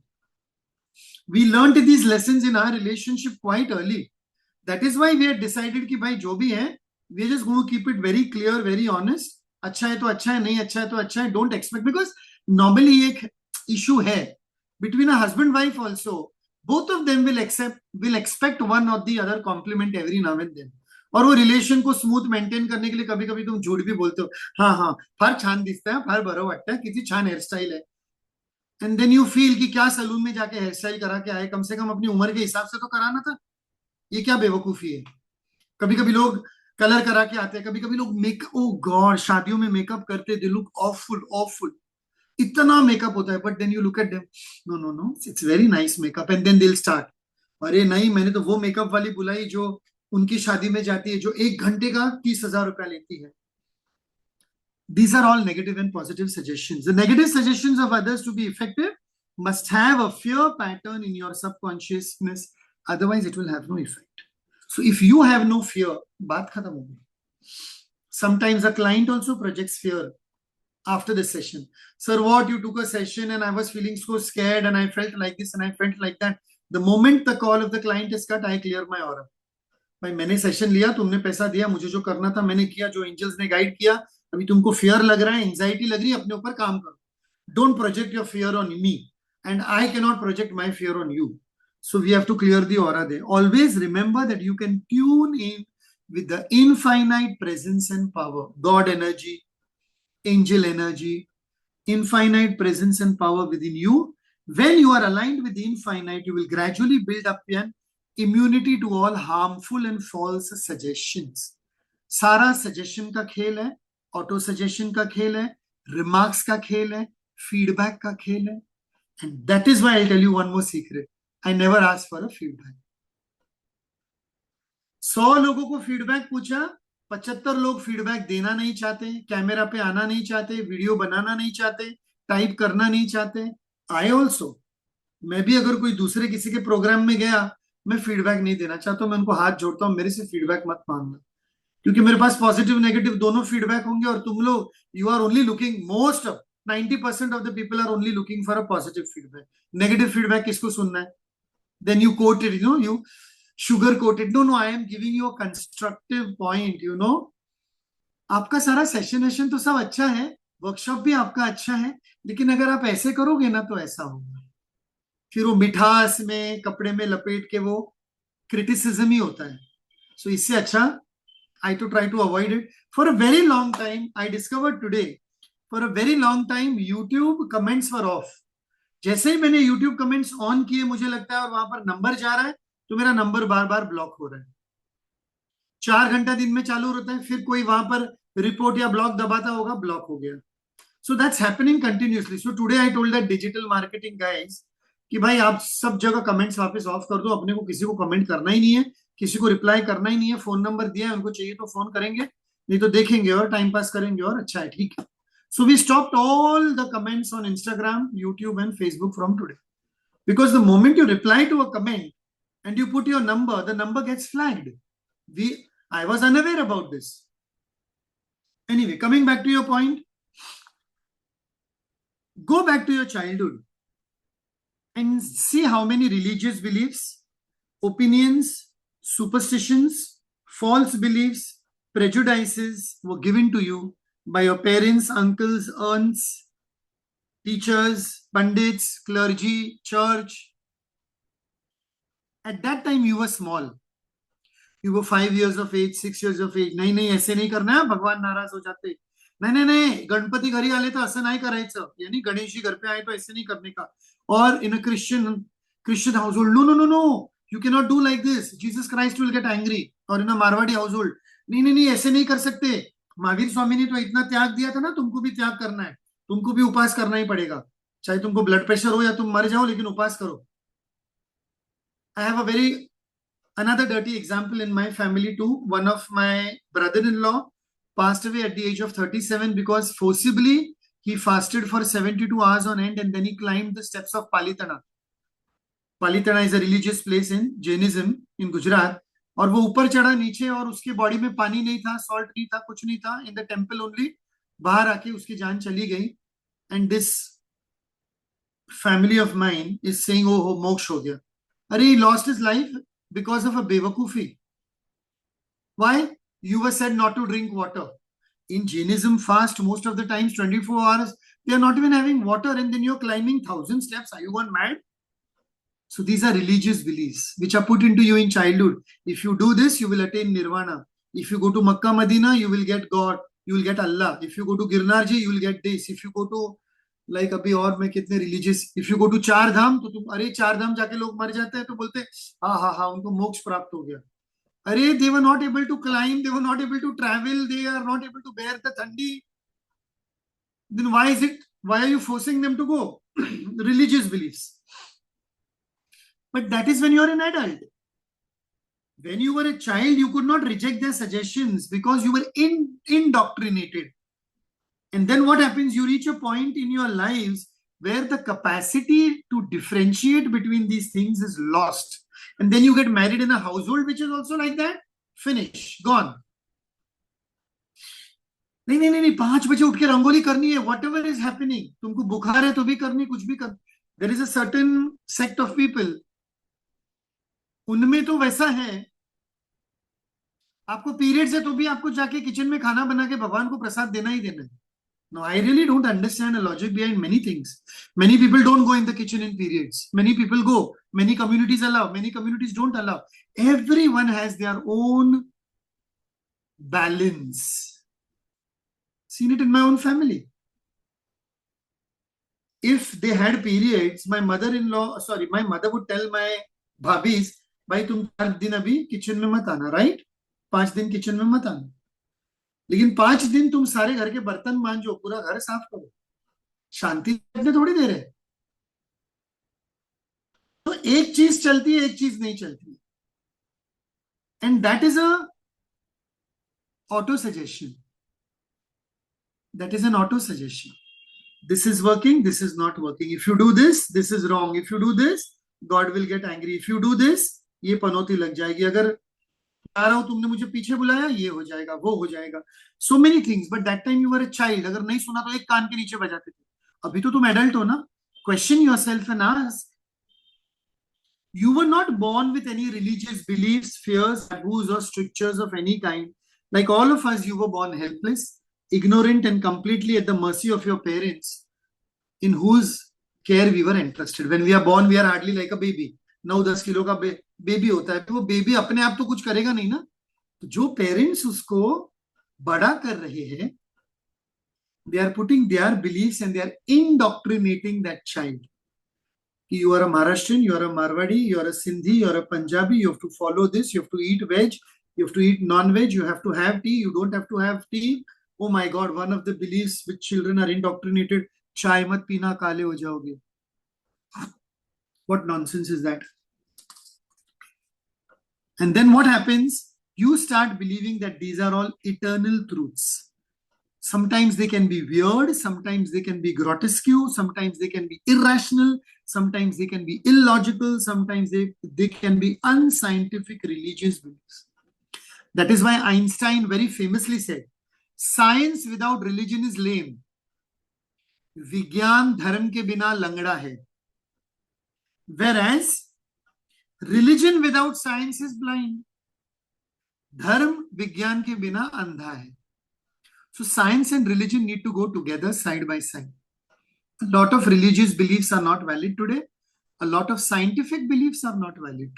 A: We learned these lessons in our relationship quite early. That is why we had decided कि भाई जो भी है, we are just going to keep it very clear, very honest. अच्छा है तो अच्छा है, नहीं अच्छा है तो अच्छा है. Don't expect, because normally एक issue है between a husband wife also. Both of them will expect one or the other compliment every now and then. और वो रिलेशन को स्मूथ मेंटेन करने के लिए कभी कभी तुम झूठ भी बोलते हो, हाँ हाँ फार छान दिसता है, फार बरं वाटतं है, किती छान हेयर स्टाइल है. एंड देन यू फील कि क्या सलून में जाके हेयर स्टाइल करा के आए, कम से कम अपनी उम्र के हिसाब से तो कराना था. ये क्या बेवकूफी है. कभी कभी लोग कलर करा के आते हैं, कभी कभी लोग मेकअप, ओ गॉड, शादियों में मेकअप करते, दे लुक ऑफुल, इतना मेकअप होता है. But then you look at them, no it's very nice makeup, and then they will start, अरे नहीं मैंने तो वो मेकअप वाली बुलाई जो उनकी शादी में जाती है, जो 1 घंटे का 30,000 रुपया लेती है. These are all negative and positive suggestions. The negative suggestions of others to be effective must have a fear pattern in your subconsciousness, otherwise it will have no effect. So if you have no fear, baat khatam ho gayi. Sometimes a client also projects fear after the session. Sir, what, you took a session and I was feeling so scared and I felt like this and I felt like that. The moment the call of the client is cut, I clear my aura. भाई मैंने session लिया, तुमने पैसा दिया, मुझे जो करना था मैंने किया, जो एंजल्स ने गाइड किया, अभी तुमको फियर लग रहा है, एंजाइटी लग रही है, अपने ऊपर काम करो. Don't project your fear on me, and I can not project my fear on you. So we have to clear the aura there. Always remember that you can tune in with the infinite presence and power, God energy, angel energy, infinite presence and power within you. When you are aligned with the infinite, you will gradually build up an immunity to all harmful and false suggestions. सारा suggestion का खेल है, auto suggestion का खेल है, remarks का खेल है, फीडबैक का खेल है. And that is why I'll tell you one more secret. I never ask for a feedback. 100 लोगों को फीडबैक पूछा, 75 लोग फीडबैक देना नहीं चाहते, कैमरा पे आना नहीं चाहते, वीडियो बनाना नहीं चाहते, टाइप करना नहीं चाहते. आई ऑल्सो, मैं भी अगर कोई दूसरे किसी के प्रोग्राम में गया, मैं फीडबैक नहीं देना चाहता, मैं उनको हाथ जोड़ता हूं, मेरे से फीडबैक मत मांगना, क्योंकि मेरे पास पॉजिटिव नेगेटिव दोनों फीडबैक होंगे. और तुम लोग, you are only looking, most of 90% of the people are only looking for a positive feedback. Negative feedback किसको सुनना है? Then you quote it, you sugar coat it. No, I am giving you a constructive point, आपका सारा session तो सब अच्छा है, workshop भी आपका अच्छा है, लेकिन अगर आप ऐसे करोगे ना तो ऐसा होगा. फिर वो मिठास में कपड़े में लपेट के वो क्रिटिसिज्म ही होता है. सो इससे अच्छा I to try to avoid it. For a very long time, I discovered today, for a very long time, YouTube comments were off. जैसे ही मैंने YouTube कमेंट्स ऑन किए, मुझे लगता है और वहां पर नंबर जा रहा है, तो मेरा नंबर बार बार ब्लॉक हो रहा है. 4 घंटा दिन में चालू रहता है, फिर कोई वहां पर रिपोर्ट या ब्लॉक दबाता होगा, ब्लॉक हो गया. So that's happening continuously. So today I told that digital marketing guys कि भाई आप सब जगह कमेंट्स वापस ऑफ कर दो, अपने को किसी को कमेंट करना ही नहीं है, किसी को रिप्लाई करना ही नहीं है. फोन नंबर दिया है, उनको चाहिए तो फोन करेंगे, नहीं तो देखेंगे और टाइम पास करेंगे, और अच्छा है, ठीक है. So we stopped all the comments on Instagram, YouTube, and Facebook from today. Because the moment you reply to a comment and you put your number, the number gets flagged. I was unaware about this. Anyway, coming back to your point, go back to your childhood and see how many religious beliefs, opinions, superstitions, false beliefs, prejudices were given to you by your parents, uncles, aunts, teachers, pandits, clergy, church. At that time you were small. You were 5 years of age, 6 years of age. नहीं नहीं ऐसे नहीं करना है, भगवान नाराज हो जाते. नहीं नहीं नहीं, गणपति घरी आले तर असं नाही करायचं, यानी गणेश जी घर पे आए तो ऐसे नहीं करने का. और in a Christian household, no, you cannot do like this, Jesus Christ will get angry. और in a Marwadi household, नहीं नहीं नहीं ऐसे नहीं कर सकते, महावीर स्वामी ने तो इतना त्याग दिया था ना, तुमको भी त्याग करना है, तुमको भी उपास करना ही पड़ेगा, चाहे तुमको ब्लड प्रेशर हो या तुम मर जाओ, लेकिन उपास करो. I have a very another dirty example in my family too. One of my brother-in-law passed away at the age of 37 because forcibly he fasted for 72 hours on end and then he climbed the steps of Palitana. Palitana is a religious place in Jainism in Gujarat. और वो ऊपर चढ़ा नीचे, और उसके body में पानी नहीं था, सॉल्ट नहीं था, कुछ नहीं था, इन द टेम्पल ओनली. बाहर आके उसकी जान चली गई. And this family of mine is saying ओ मोक्ष हो गया. अरे he lost his life because of a bewakufi. Why? You were said not to drink water. In Jainism fast, most of the times 24 hours, they are not even having water, and then you're climbing 1,000 steps. Are you gone mad? So these are religious beliefs which are put into you in childhood. If you do this, you will attain nirvana. If you go to Makkah, Medina, you will get God, you will get Allah. If you go to Girnarji, you will get this. If you go to like अभी और मैं कितने रिलीजियस, if you go to 4 Dham, तो तुम, अरे 4 धाम जाके लोग मर जाते हैं तो बोलते हाँ उनको मोक्ष प्राप्त हो गया. अरे they were not able to climb, they were not able to travel, they are not able to bear the thandi. Then why are you forcing them to go? Religious beliefs. But that is when you are an adult. When you were a child, you could not reject their suggestions because you were indoctrinated. And then what happens? You reach a point in your lives where the capacity to differentiate between these things is lost. And then you get married in a household which is also like that. Finish. Gone. नहीं 5 बजे उठ के रंगोली करनी है. Whatever is happening. तुमको बुखार है तो भी करनी, कुछ भी कर. There is a certain sect of people. उनमें तो वैसा है. आपको पीरियड्स है तो भी आपको जाके किचन में खाना बना के भगवान को प्रसाद देना ही देना है. No, I really don't understand the logic behind many things. Many people don't go in the kitchen in periods. Many people go. Many communities allow. Many communities don't allow. Everyone has their own balance. Seen it in my own family. If they had periods, my mother would tell my bhabis, भाई तुम 4 दिन अभी kitchen में मत आना, right? 5 दिन kitchen में मत आना, लेकिन 5 दिन तुम सारे घर के बर्तन मांजो, पूरा घर साफ करो, शांति में थोड़ी दे रहे। तो एक चीज चलती है, एक चीज नहीं चलती, and that is a auto suggestion. That is an auto suggestion. This is working, this is not working. If you do this, this is wrong. If you do this, God will get angry. If you do this, ये पनौती लग जाएगी. अगर आ रहा हूं, तुमने मुझे पीछे बुलाया, ये हो जाएगा, वो हो जाएगा. So many things. But that time you were a child. अगर नहीं सुना तो एक कान के नीचे बजाते थे. अभी तो तुम adult हो ना. Question yourself and ask. You were not born with any religious beliefs, fears, taboos, or strictures of any kind. Like all of us, you were born helpless, ignorant, and completely at the mercy of your parents, in whose care we were entrusted. When we are born, we are hardly like a baby. 9-10 kilo का baby होता है, वो baby अपने आप तो कुछ करेगा नहीं ना. तो जो पेरेंट्स उसको बड़ा कर रहे हैं, they are putting their beliefs and they are indoctrinating that child. You are a Maharashtrian, you are a Marwadi, you are a Sindhi, you are a Punjabi, you have to follow this, you have to eat veg, you have to eat non-veg, you have to have tea, you don't have to have tea. Oh my God, one of the beliefs which children are indoctrinated, chai mat pina, kale ho jaoge. What nonsense is that? And then what happens? You start believing that these are all eternal truths. Sometimes they can be weird, sometimes they can be grotesque, sometimes they can be irrational, sometimes they can be illogical, sometimes they can be unscientific religious beliefs. That is why Einstein very famously said, science without religion is lame. Vigyan dharm ke bina langda hai. Whereas religion without science is blind. Dharm vigyan ke bina andha hai. So science and religion need to go together side by side. A lot of religious beliefs are not valid today. A lot of scientific beliefs are not valid.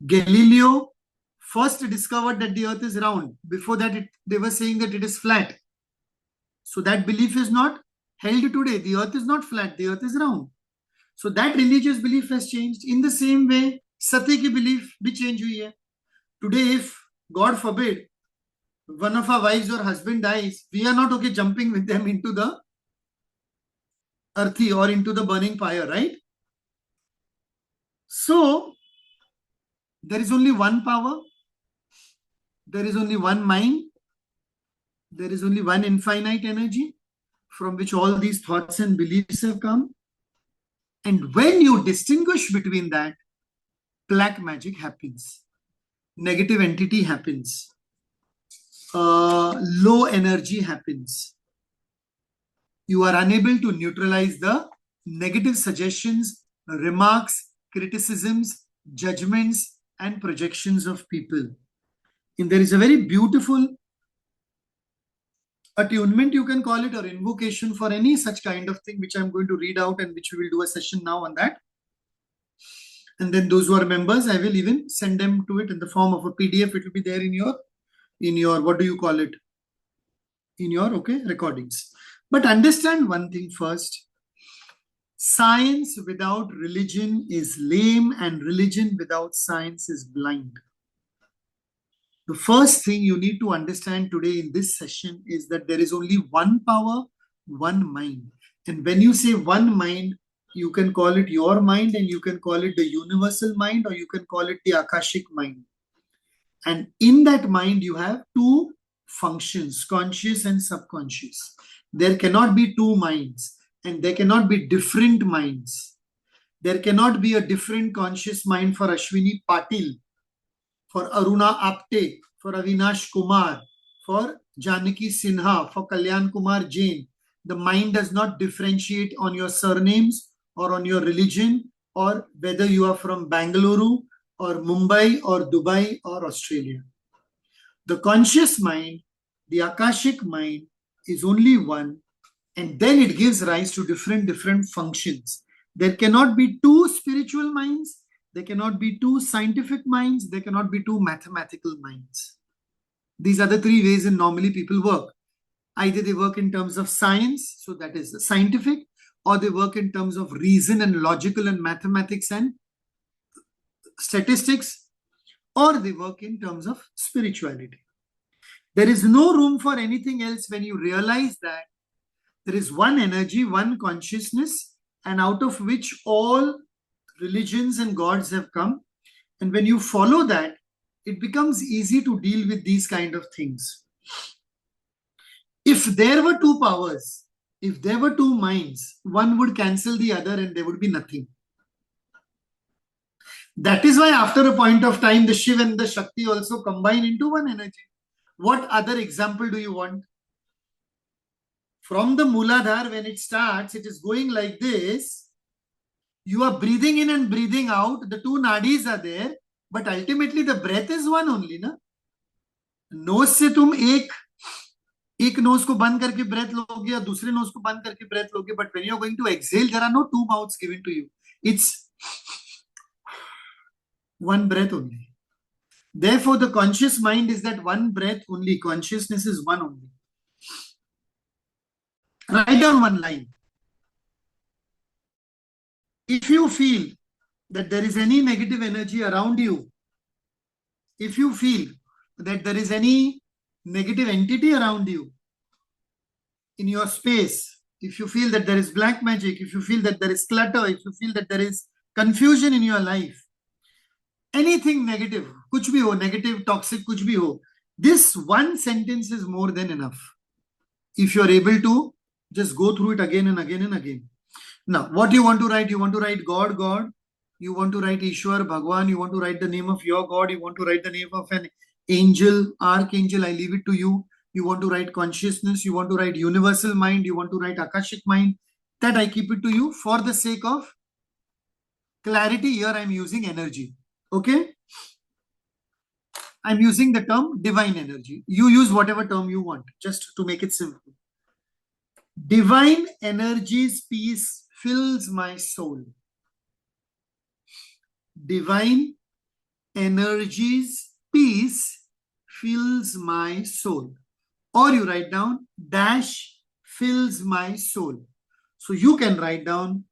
A: Galileo first discovered that the earth is round. Before that, they were saying that it is flat. So that belief is not held today. The earth is not flat, the earth is round. So that religious belief has changed. In the same way, Sati ki belief bhi change hui hai. Today, if God forbid, one of our wives or husband dies, we are not okay jumping with them into the earthy or into the burning fire, right? So, there is only one power, there is only one mind, there is only one infinite energy from which all these thoughts and beliefs have come. And when you distinguish between that, black magic happens, negative entity happens, low energy happens. You are unable to neutralize the negative suggestions, remarks, criticisms, judgments, and projections of people. And there is a very beautiful attunement, you can call it, or invocation for any such kind of thing, which I'm going to read out and which we will do a session now on that. And then those who are members, I will even send them to it in the form of a PDF. It will be there in your, what do you call it? In your, recordings. But understand one thing first. Science without religion is lame, and religion without science is blind. The first thing you need to understand today in this session is that there is only one power, one mind. And when you say one mind, you can call it your mind, and you can call it the universal mind, or you can call it the Akashic mind. And in that mind, you have two functions, conscious and subconscious. There cannot be two minds, and there cannot be different minds. There cannot be a different conscious mind for Ashwini Patil, for Aruna Apte, for Avinash Kumar, for Janaki Sinha, for Kalyaan Kumar Jain. The mind does not differentiate on your surnames or on your religion, or whether you are from Bangalore or Mumbai or Dubai or Australia. The conscious mind, the Akashic mind, is only one, and then it gives rise to different functions. There cannot be two spiritual minds, there cannot be two scientific minds, there cannot be two mathematical minds. These are the three ways in normally people work. Either they work in terms of science, so that is scientific, or they work in terms of reason and logical and mathematics and statistics, or they work in terms of spirituality. There is no room for anything else when you realize that there is one energy, one consciousness, and out of which all religions and gods have come. And when you follow that, it becomes easy to deal with these kind of things. If there were two powers, if there were two minds, one would cancel the other and there would be nothing. That is why after a point of time, the Shiv and the Shakti also combine into one energy. What other example do you want? From the Mooladhara, when it starts, it is going like this. You are breathing in and breathing out. The two nadis are there. But ultimately, the breath is one only, na? Nose से तुम एक nose को बंद करके breath लोगे या दूसरे nose को बंद करके breath लोगे. But when you are going to exhale, there are no two mouths given to you. It's one breath only. Therefore, the conscious mind is that one breath only. Consciousness is one only. Write down one line. If you feel that there is any negative energy around you, if you feel that there is any negative entity around you in your space, if you feel that there is black magic, if you feel that there is clutter, if you feel that there is confusion in your life, anything negative, kuch bhi ho, negative, toxic, kuch bhi ho, this one sentence is more than enough. If you are able to just go through it again and again and again. Now, what you want to write? You want to write God, God. You want to write Ishwar, Bhagwan. You want to write the name of your God. You want to write the name of an angel, archangel. I leave it to you. You want to write consciousness. You want to write universal mind. You want to write Akashic mind. That I keep it to you for the sake of clarity. Here I am using energy. Okay? I am using the term divine energy. You use whatever term you want, just to make it simple. Divine energy's peace fills my soul. Divine energy's peace fills my soul. Or you write down dash fills my soul. So you can write down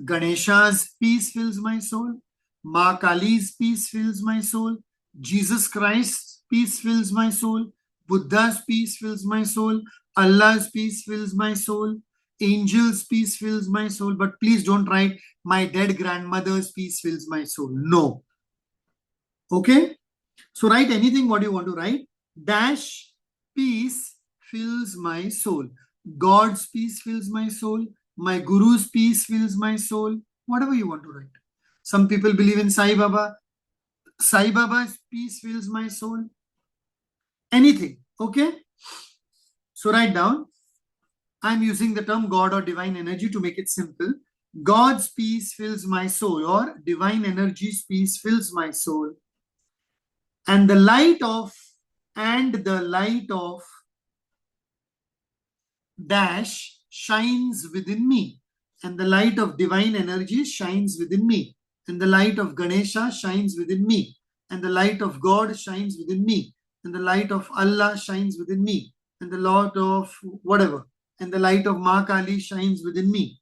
A: Ganesha's peace fills my soul. Ma Kali's peace fills my soul. Jesus Christ's peace fills my soul. Buddha's peace fills my soul. Allah's peace fills my soul. Angel's peace fills my soul. But please don't write my dead grandmother's peace fills my soul. No. Okay? So write anything what you want to write. Dash peace fills my soul. God's peace fills my soul. My Guru's peace fills my soul. Whatever you want to write. Some people believe in Sai Baba. Sai Baba's peace fills my soul. Anything. Okay? So write down. I'm using the term God or divine energy to make it simple. God's peace fills my soul, or divine energy's peace fills my soul. And the light of dash shines within me. And the light of divine energy shines within me. And the light of Ganesha shines within me. And the light of God shines within me. And the light of Allah shines within me. And the light of whatever. And the light of Ma Kali shines within me.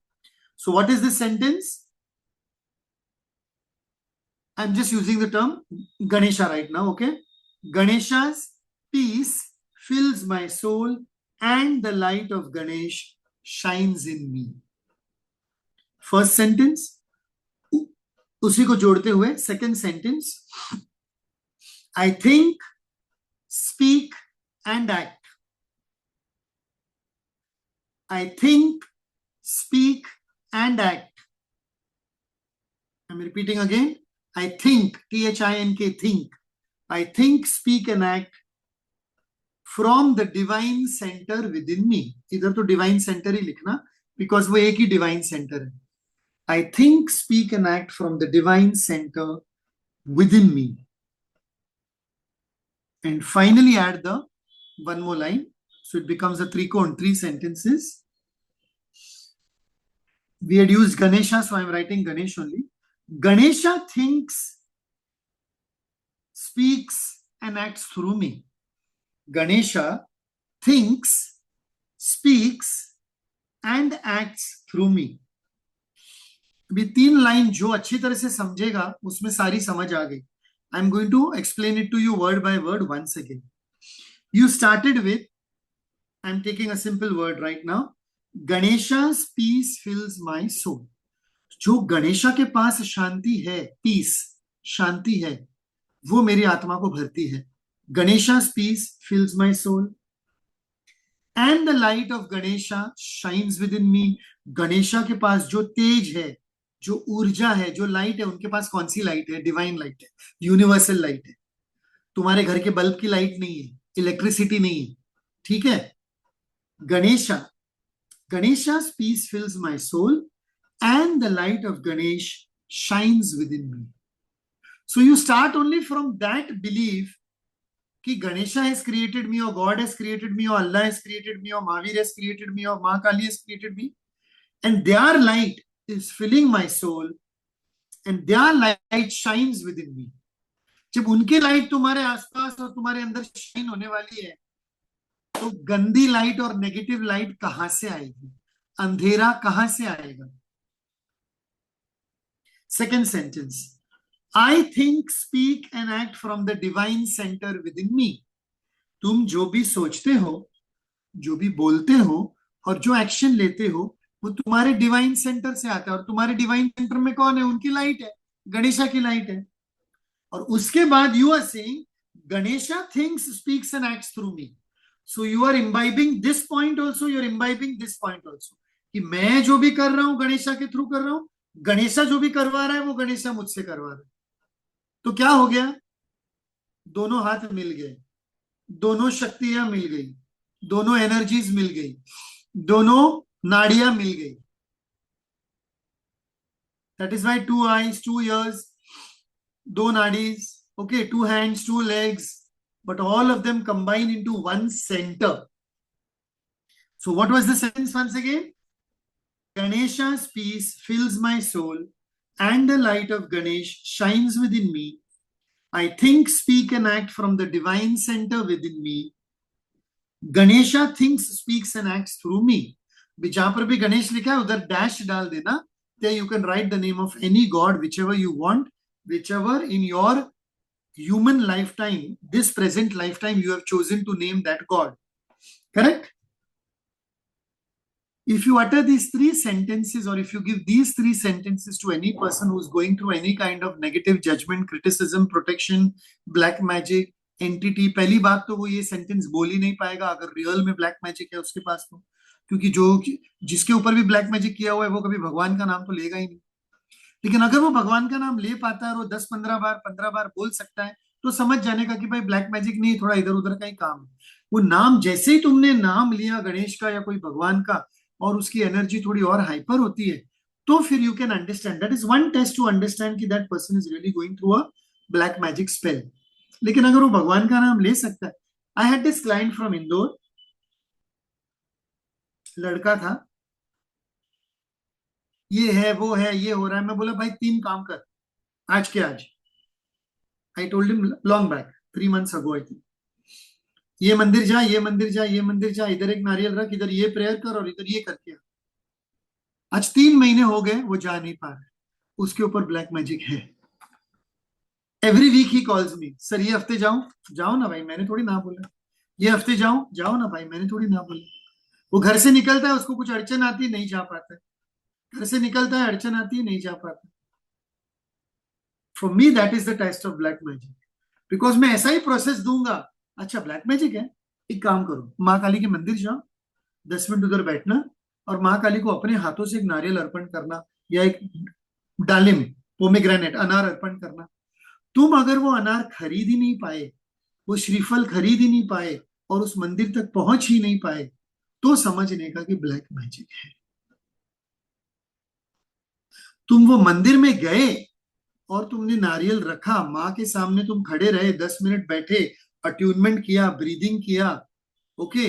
A: So what is this sentence? I'm just using the term Ganesha right now, okay? Ganesha's peace fills my soul and the light of Ganesh shines in me. First sentence, उसी को जोड़ते हुए second sentence, I think, speak and act. I think, speak and act. I'm repeating again. I think, T-H-I-N-K, think. I think, speak and act from the divine center within me. इधर तो divine center ही लिखना, because वो एक ही divine center है. I think, speak and act from the divine center within me. And finally add the one more line. So it becomes a trikon, 3 sentences. We had used Ganesha, so I'm writing Ganesh only. Ganesha thinks, speaks and acts through me. Ganesha thinks, speaks and acts through me. अभी 3 line जो अच्छी तरह से समझेगा उसमें सारी समझ आ गई। I am going to explain it to you word by word once again. You started with, I am taking a simple word right now, Ganesha's peace fills my soul. जो गणेशा के पास शांति है, पीस, शांति है, वो मेरी आत्मा को भरती है। Ganesha's peace fills my soul and the light of Ganesha shines within मी। गणेशा के पास जो तेज है, जो ऊर्जा है, जो लाइट है, उनके पास कौन सी लाइट है? डिवाइन लाइट है, यूनिवर्सल लाइट है। तुम्हारे घर के बल्ब की लाइट नहीं है, इलेक्ट्रिसिटी नहीं है, ठीक है? Ganesha, Ganesha's peace fills my soul and the light of Ganesh shines within me. So you start only from that belief कि Ganesha has created me, or God has created me, or Allah has created me, or Mahavir has created me, or Ma Kali has created me, and their light is filling my soul and their light shines within me. जब उनकी light तुम्हारे आसपास और तुम्हारे अंदर shine होने वाली है, तो गंदी लाइट और नेगेटिव लाइट कहां से आएगी? अंधेरा कहां से आएगा? Second sentence, I think, speak and act from the divine center within me. तुम जो भी सोचते हो, जो भी बोलते हो और जो एक्शन लेते हो, वो तुम्हारे डिवाइन सेंटर से आता है। और तुम्हारे डिवाइन सेंटर में कौन है? उनकी लाइट है, गणेशा की लाइट है। और उसके बाद you are saying Ganesha thinks, speaks and acts through me. So you are imbibing this point also, you are imbibing this point also, कि मैं जो भी कर रहा हूं गणेशा के थ्रू कर रहा हूं, गणेशा जो भी करवा रहा है वो गणेशा मुझसे करवा रहा है। तो क्या हो गया? दोनों हाथ मिल गए, दोनों शक्तियां मिल गई, दोनों एनर्जीज मिल गई, दोनों नाड़ियां मिल गई। That is why 2 eyes, 2 ears, 2 nadis, okay, 2 hands, 2 legs, but all of them combine into one center. So what was the sentence once again? Ganesha's peace fills my soul and the light of Ganesh shines within me. I think, speak and act from the divine center within me. Ganesha thinks, speaks and acts through me. जहां पर भी गणेश लिखा है उधर dash डाल देना. There you can write the name of any god, whichever you want, whichever in your human lifetime, this present lifetime, you have chosen to name that god. Correct? If you utter these 3 sentences, or if you give these 3 sentences to any person who's going through any kind of negative judgment, criticism, protection, black magic, entity, पहली बात तो वो ये sentence बोल ही नहीं पाएगा अगर real में ब्लैक मैजिक है उसके पास तो, क्योंकि जो जिसके ऊपर भी ब्लैक मैजिक किया हुआ है वो कभी भगवान का नाम तो लेगा ही नहीं। लेकिन अगर वो भगवान का नाम ले पाता है और वो 10-15 बार 15 बार बोल सकता है, तो समझ जाने का कि भाई ब्लैक मैजिक नहीं, थोड़ा इधर उधर का ही काम है। वो नाम, जैसे ही तुमने नाम लिया गणेश का या कोई भगवान का, और उसकी एनर्जी थोड़ी और हाइपर होती है, तो फिर you can understand. That is one test to understand कि that person is really going through a black magic spell. लेकिन अगर वो भगवान का नाम ले सकता है, I had this client from Indore, लड़का था, ये है वो है ये हो रहा है। मैं बोला भाई 3 काम कर आज के आज। I told him long back, 3 months ago I think, ये मंदिर जा, ये मंदिर जा, ये मंदिर जा, इधर एक नारियल रख, इधर ये प्रेयर कर और इधर ये करके। आज 3 महीने हो गए वो जा नहीं पा रहा, उसके ऊपर ब्लैक मैजिक है। Every week he calls me, sir ये हफ्ते जाऊं? जाओ ना भाई, मैंने थोड़ी ना बोला। ये हफ्ते जाऊं? जाओ ना भाई, मैंने थोड़ी ना बोला। वो घर से निकलता है, उसको कुछ अड़चन आती है, नहीं जा पाता है। घर से निकलता है, अड़चन आती है, नहीं जा पाता। For me that is the test of black magic, because मैं ऐसा ही प्रोसेस दूंगा। अच्छा ब्लैक मैजिक है, एक काम करो, माँ काली के मंदिर जाओ, 10 मिनट उधर बैठना और माँ काली को अपने हाथों से एक नारियल अर्पण करना, या एक डालिम, पोमेग्रेनेट, अनार अर्पण करना। तुम अगर वो अनार खरीद ही नहीं पाए, वो श्रीफल खरीद ही नहीं पाए और उस मंदिर तक पहुंच ही नहीं पाए, तो समझने का कि ब्लैक मैजिक है। तुम वो मंदिर में गए और तुमने नारियल रखा, माँ के सामने तुम खड़े रहे, 10 मिनट बैठे, अट्यूनमेंट किया, ब्रीदिंग किया, ओके,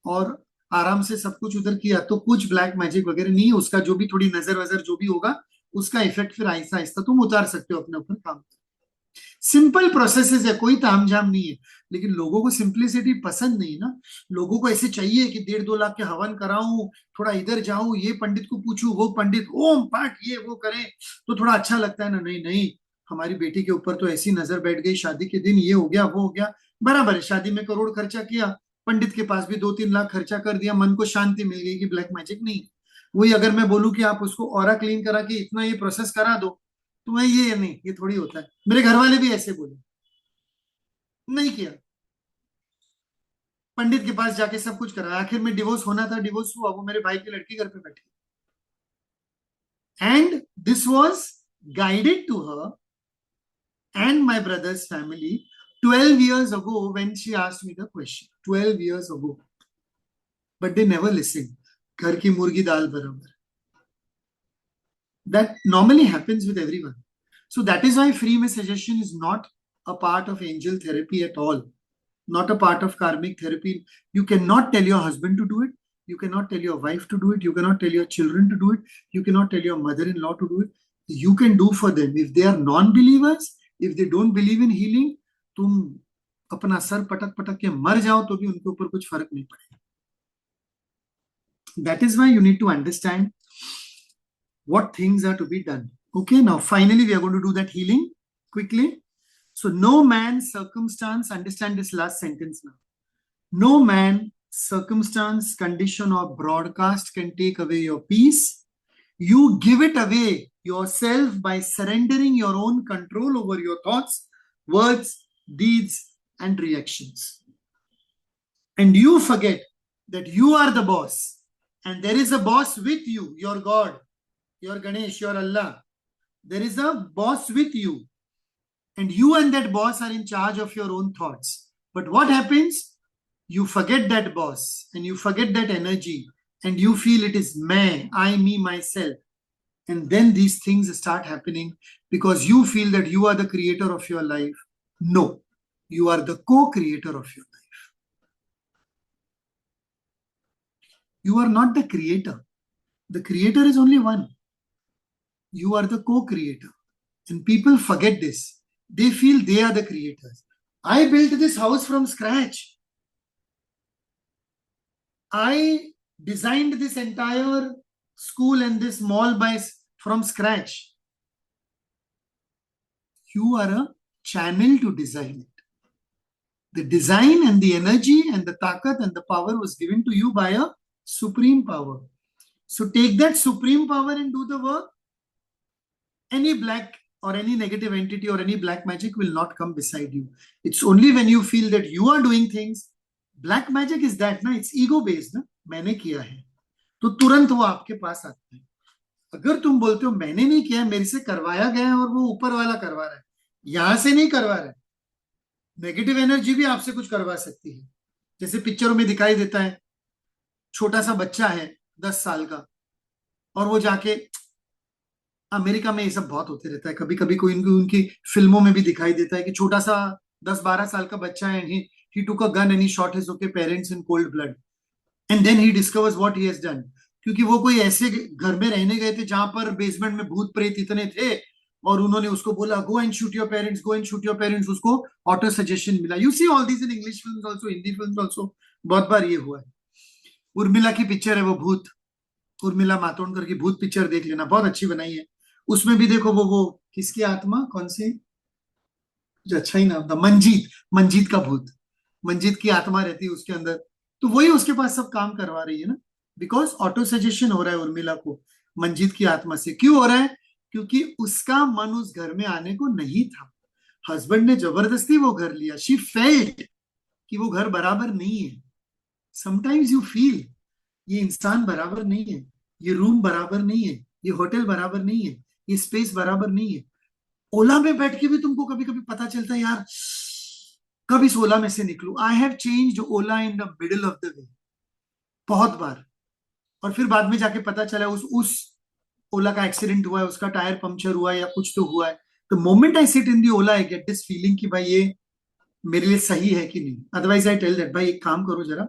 A: और आराम से सब कुछ उधर किया, तो कुछ ब्लैक मैजिक वगैरह नहीं है। उसका जो भी थोड़ी नजर वजर जो भी होगा, उसका इफेक्ट फिर आहिस्ता आहिस्ता तुम उतार सकते हो अपने ऊपर। काम सिंपल प्रोसेसेस है, कोई तामझाम नहीं है। लेकिन लोगों को सिंप्लिसिटी पसंद नहीं ना। लोगों को ऐसे चाहिए कि 1.5-2 लाख के हवन कराऊं, थोड़ा इधर जाऊं, ये पंडित को पूछूं, वो पंडित ओम पाठ ये वो करें तो थोड़ा अच्छा लगता है ना। नहीं नहीं, हमारी बेटी के ऊपर तो ऐसी नजर बैठ गई, शादी के दिन ये हो गया वो हो गया। बराबर है, शादी में करोड़ खर्चा किया, पंडित के पास भी 2-3 लाख खर्चा कर दिया, मन को शांति मिल गई कि ब्लैक मैजिक नहीं। वही अगर मैं बोलूं कि आप उसको ऑरा क्लीन करा के इतना ये प्रोसेस करा दो, तो मैं ये नहीं, ये थोड़ी होता है। मेरे घर वाले भी ऐसे बोले, नहीं किया। पंडित के पास जाके सब कुछ करा, आखिर में डिवोर्स होना था, डिवोर्स हुआ, वो मेरे भाई की लड़की घर पे बैठी। And this was guided to her and my brother's family 12 years ago when she asked me the question. 12 years ago. But they never listened. घर की मुर्गी दाल बराबर. That normally happens with everyone. So that is why free may suggestion is not a part of angel therapy at all. Not a part of karmic therapy. You cannot tell your husband to do it. You cannot tell your wife to do it. You cannot tell your children to do it. You cannot tell your mother-in-law to do it. You can do for them. If they are non-believers, if they don't believe in healing, तुम अपना sir पटक पटक के मर जाओ तो भी उनके ऊपर कुछ फर्क नहीं पड़ेगा. That is why you need to understand what things are to be done. Okay, now finally we are going to do that healing quickly. So no man, circumstance, understand this last sentence now. No man, circumstance, condition, or broadcast can take away your peace. You give it away yourself by surrendering your own control over your thoughts, words, deeds, and reactions. And you forget that you are the boss. And there is a boss with you, your God, your Ganesh, your Allah. There is a boss with you. And you and that boss are in charge of your own thoughts. But what happens? You forget that boss and you forget that energy and you feel it is me, I, me, myself. And then these things start happening because you feel that you are the creator of your life. No, you are the co-creator of your life. You are not the creator. The creator is only one. You are the co-creator. And people forget this. They feel they are the creators. I built this house from scratch. I designed this entire school and this mall from scratch. You are a channel to design it. The design and the energy and the takat and the power was given to you by a supreme power. So take that supreme power and do the work. Any black or any negative entity or any black magic will not come beside you. It's only when you feel that you are doing things. Black magic is that, na? It's ego based, na? मैंने किया है तो तुरंत वो आपके पास आता है. अगर तुम बोलते हो मैंने नहीं किया, मेरे से करवाया गया है और वो ऊपर वाला करवा रहा है, यहां से नहीं करवा रहा है. नेगेटिव एनर्जी भी आपसे कुछ करवा सकती है. जैसे पिक्चरों में दिखाई देता है, छोटा सा बच्चा है 10 साल का और वो जाके, अमेरिका में ये सब बहुत होते रहता है, कभी कभी कोई उनकी फिल्मों में भी दिखाई देता है कि छोटा सा 10-12 साल का बच्चा है, he took a gun and he shot his parents in cold blood and then he discovers what he has done. क्योंकि वो कोई ऐसे घर में रहने गए थे जहां पर बेसमेंट में भूत प्रेत इतने थे और उन्होंने उसको बोला go and shoot your parents, go and shoot your parents. उसको ऑटो सजेशन मिला. You see all this in English films also, Hindi films also, बहुत बार ये हुआ है. उर्मिला की पिक्चर है वो भूत, उर्मिला मातोंडकर की भूत पिक्चर देख लेना, बहुत अच्छी बनाई है. उसमें भी देखो वो किसकी आत्मा, कौन सी, जो अच्छा ही नाम था, मंजीत का भूत, मंजीत की आत्मा रहती है उसके अंदर. तो वही उसके पास सब काम करवा रही है ना, बिकॉज ऑटो सजेशन हो रहा है उर्मिला को मंजीत की आत्मा से. क्यों हो रहा है? क्योंकि उसका मन उस घर में आने को नहीं था. हस्बैंड ने जबरदस्ती वो घर लिया. शी फेल्ट कि वो घर बराबर नहीं है. समटाइम्स यू फील ये इंसान बराबर नहीं है, ये रूम बराबर नहीं है, ये होटल बराबर नहीं है, ये स्पेस बराबर नहीं है. ओला में बैठ के भी तुमको कभी कभी पता चलता है यार कब इस ओला में से निकलूं. I have changed Ola in the middle of the way बहुत बार. और फिर बाद में जाके पता चला उस ओला का एक्सीडेंट हुआ है, उसका टायर पंक्चर हुआ है या कुछ तो हुआ है. The moment I sit in the Ola I get this feeling कि भाई ये मेरे लिए सही है कि नहीं. अदरवाइज आई टेल दैट भाई एक काम करो जरा,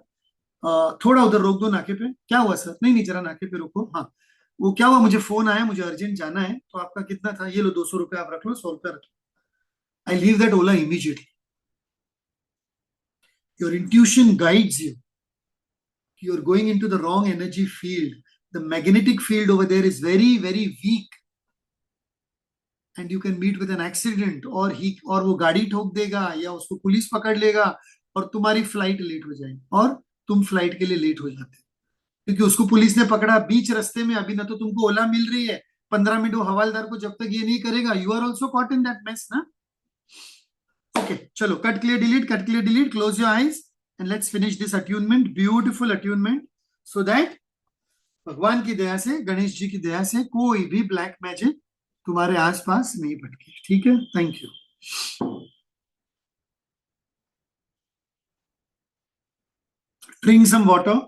A: थोड़ा उधर रोक दो नाके पे. क्या हुआ सर? नहीं नहीं जरा नाके पे रोको. हाँ वो क्या हुआ, मुझे फोन आया, मुझे अर्जेंट जाना है. तो आपका कितना था? ये लो 200 रुपये आप रख लो, 100 रुपया रख लो. I leave that Ola immediately. Your intuition guides you. You're going into the wrong energy field. The magnetic field over there is very, very weak. And you can meet with an accident, और वो गाड़ी ठोक देगा या उसको police पकड़ लेगा और तुम्हारी फ्लाइट लेट हो जाएगी और तुम फ्लाइट के लिए लेट हो जाते हो क्योंकि उसको पुलिस ने पकड़ा बीच रास्ते में। अभी ना तो तुमको ओला मिल रही है 15 मिनट, वो हवालदार को जब तक ये नहीं करेगा, you are also caught in that mess ना। ओके, चलो, cut clear delete, close your eyes and let's finish this attunement, beautiful attunement, so that भगवान की दया से, गणेश जी की दया से कोई भी ब्लैक मैजिक तुम्हारे आसपास नहीं भटके। ठीक है, thank you. Drink some water.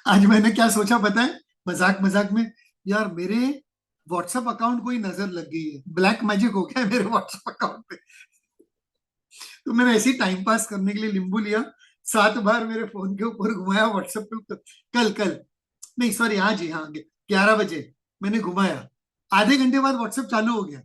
A: आज मैंने क्या सोचा पता है, मजाक मजाक में, यार मेरे व्हाट्सएप अकाउंट को ही नजर लग गई है, ब्लैक मैजिक हो गया है मेरे व्हाट्सएप अकाउंट पे। तो मैंने ऐसे ही टाइम पास करने के लिए नींबू लिया, 7 बार मेरे फोन के ऊपर घुमाया व्हाट्सएप पे। कल कल नहीं, सॉरी, आज ही, हाँ, 11 बजे मैंने घुमाया, आधे घंटे बाद व्हाट्सएप चालू हो गया।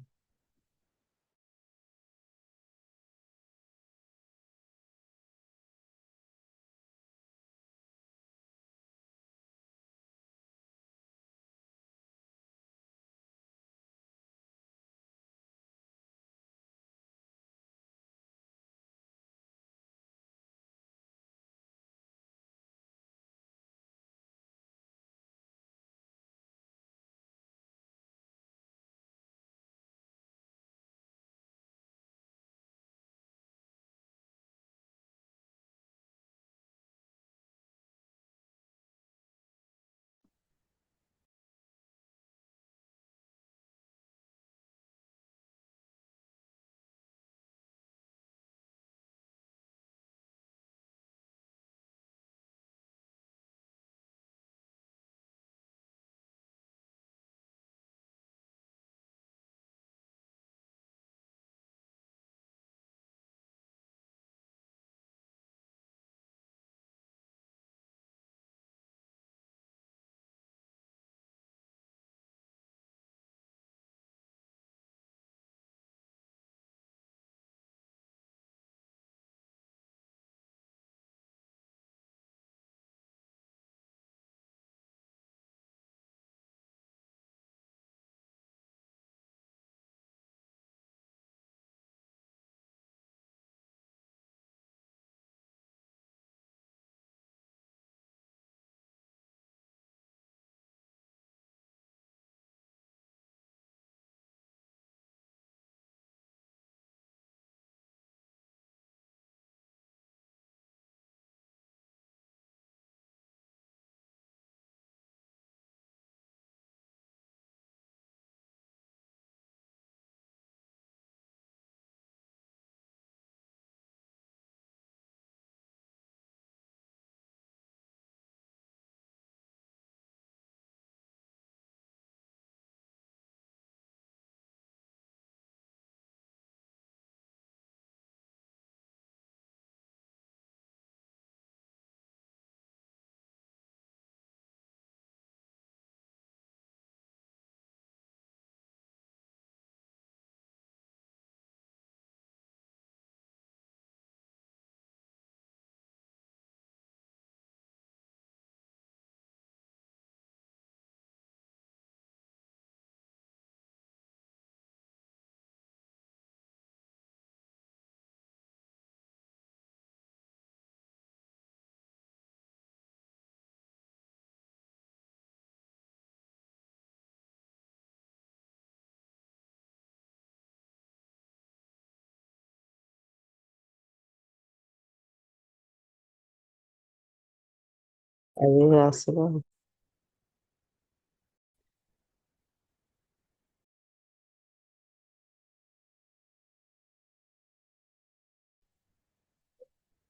B: अरे अस्सलाम।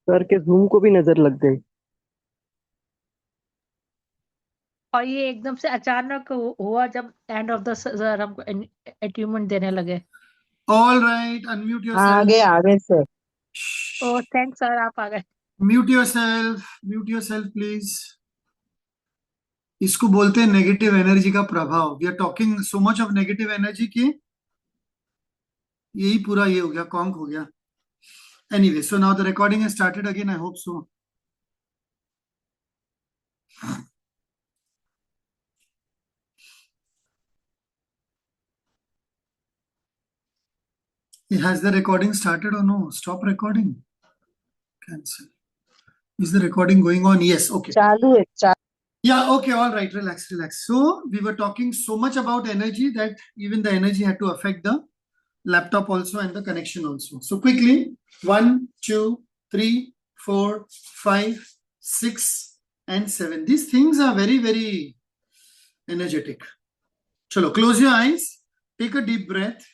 B: सर के जूम को भी नजर लग गई।
C: और ये एकदम से अचानक हुआ जब एंड ऑफ द सर हमको अचीवमेंट देने लगे।
A: ऑल राइट, अनम्यूट
B: आ गए सर।
C: ओ थैंक्स सर, आप आ गए।
A: Mute yourself please. इसको बोलते हैं नेगेटिव एनर्जी का प्रभाव। We are talking so much of negative energy की यही पूरा ये हो गया, कॉन्क हो गया. Anyway, so now the recording has started again. I hope so. Has the recording started or no? Stop recording. Cancel. Is the recording going on? Yes. Okay.
B: चालू है.
A: Yeah. Okay. All right. Relax. Relax. So we were talking so much about energy that even the energy had to affect the laptop also and the connection also. So quickly, 1, 2, 3, 4, 5, 6, and 7. These things are very, very energetic. Chalo, close your eyes. Take a deep breath.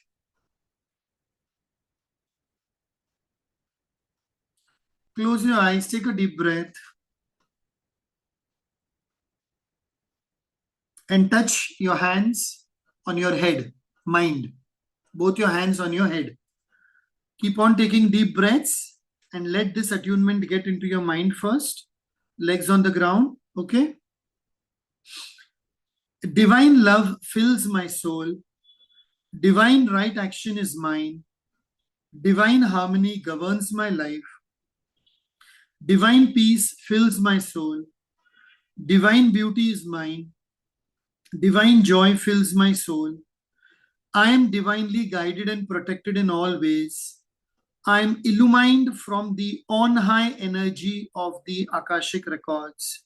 A: Close your eyes. Take a deep breath. And touch your hands on your head, mind. Both your hands on your head. Keep on taking deep breaths and let this attunement get into your mind first. Legs on the ground, okay? Divine love fills my soul. Divine right action is mine. Divine harmony governs my life. Divine peace fills my soul. Divine beauty is mine. Divine joy fills my soul. I am divinely guided and protected in all ways. I am illumined from the on high energy of the Akashic records.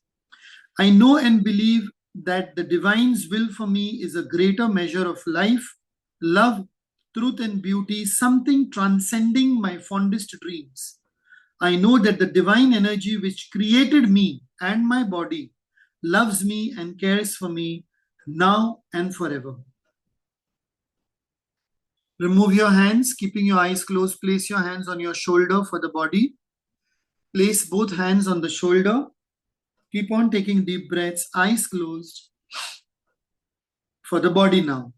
A: I know and believe that the divine's will for me is a greater measure of life, love, truth, and beauty, something transcending my fondest dreams. I know that the divine energy which created me and my body loves me and cares for me now and forever. Remove your hands, keeping your eyes closed. Place your hands on your shoulder for the body. Place both hands on the shoulder. Keep on taking deep breaths, eyes closed. For the body now.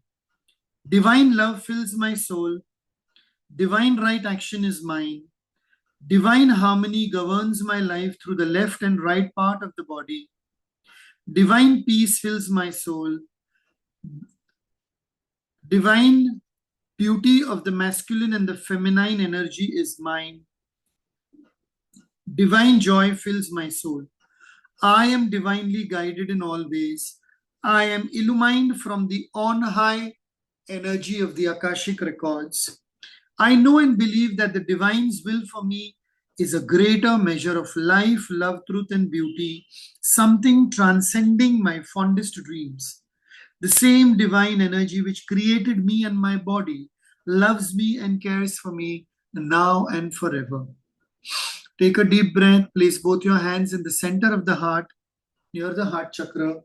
A: Divine love fills my soul. Divine right action is mine. Divine harmony governs my life through the left and right part of the body. Divine peace fills my soul. Divine beauty of the masculine and the feminine energy is mine. Divine joy fills my soul. I am divinely guided in all ways. I am illumined from the on high energy of the Akashic records. I know and believe that the divine's will for me is a greater measure of life, love, truth, and beauty, something transcending my fondest dreams. The same divine energy which created me and my body loves me and cares for me now and forever. Take a deep breath. Place both your hands in the center of the heart, near the heart chakra.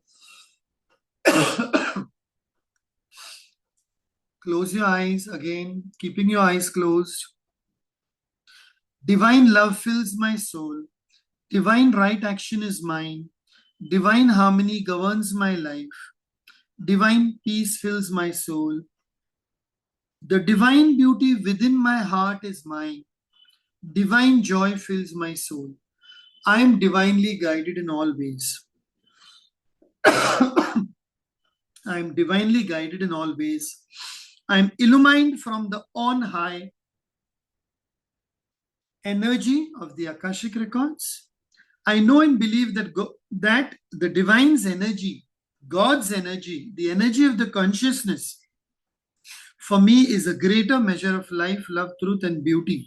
A: Close your eyes again, keeping your eyes closed. Divine love fills my soul. Divine right action is mine. Divine harmony governs my life. Divine peace fills my soul. The divine beauty within my heart is mine. Divine joy fills my soul. I am divinely guided in all ways. I am divinely guided in all ways. I am illumined from the on high energy of the Akashic records. I know and believe that that the divine's energy, God's energy, the energy of the consciousness, for me is a greater measure of life, love, truth, and beauty,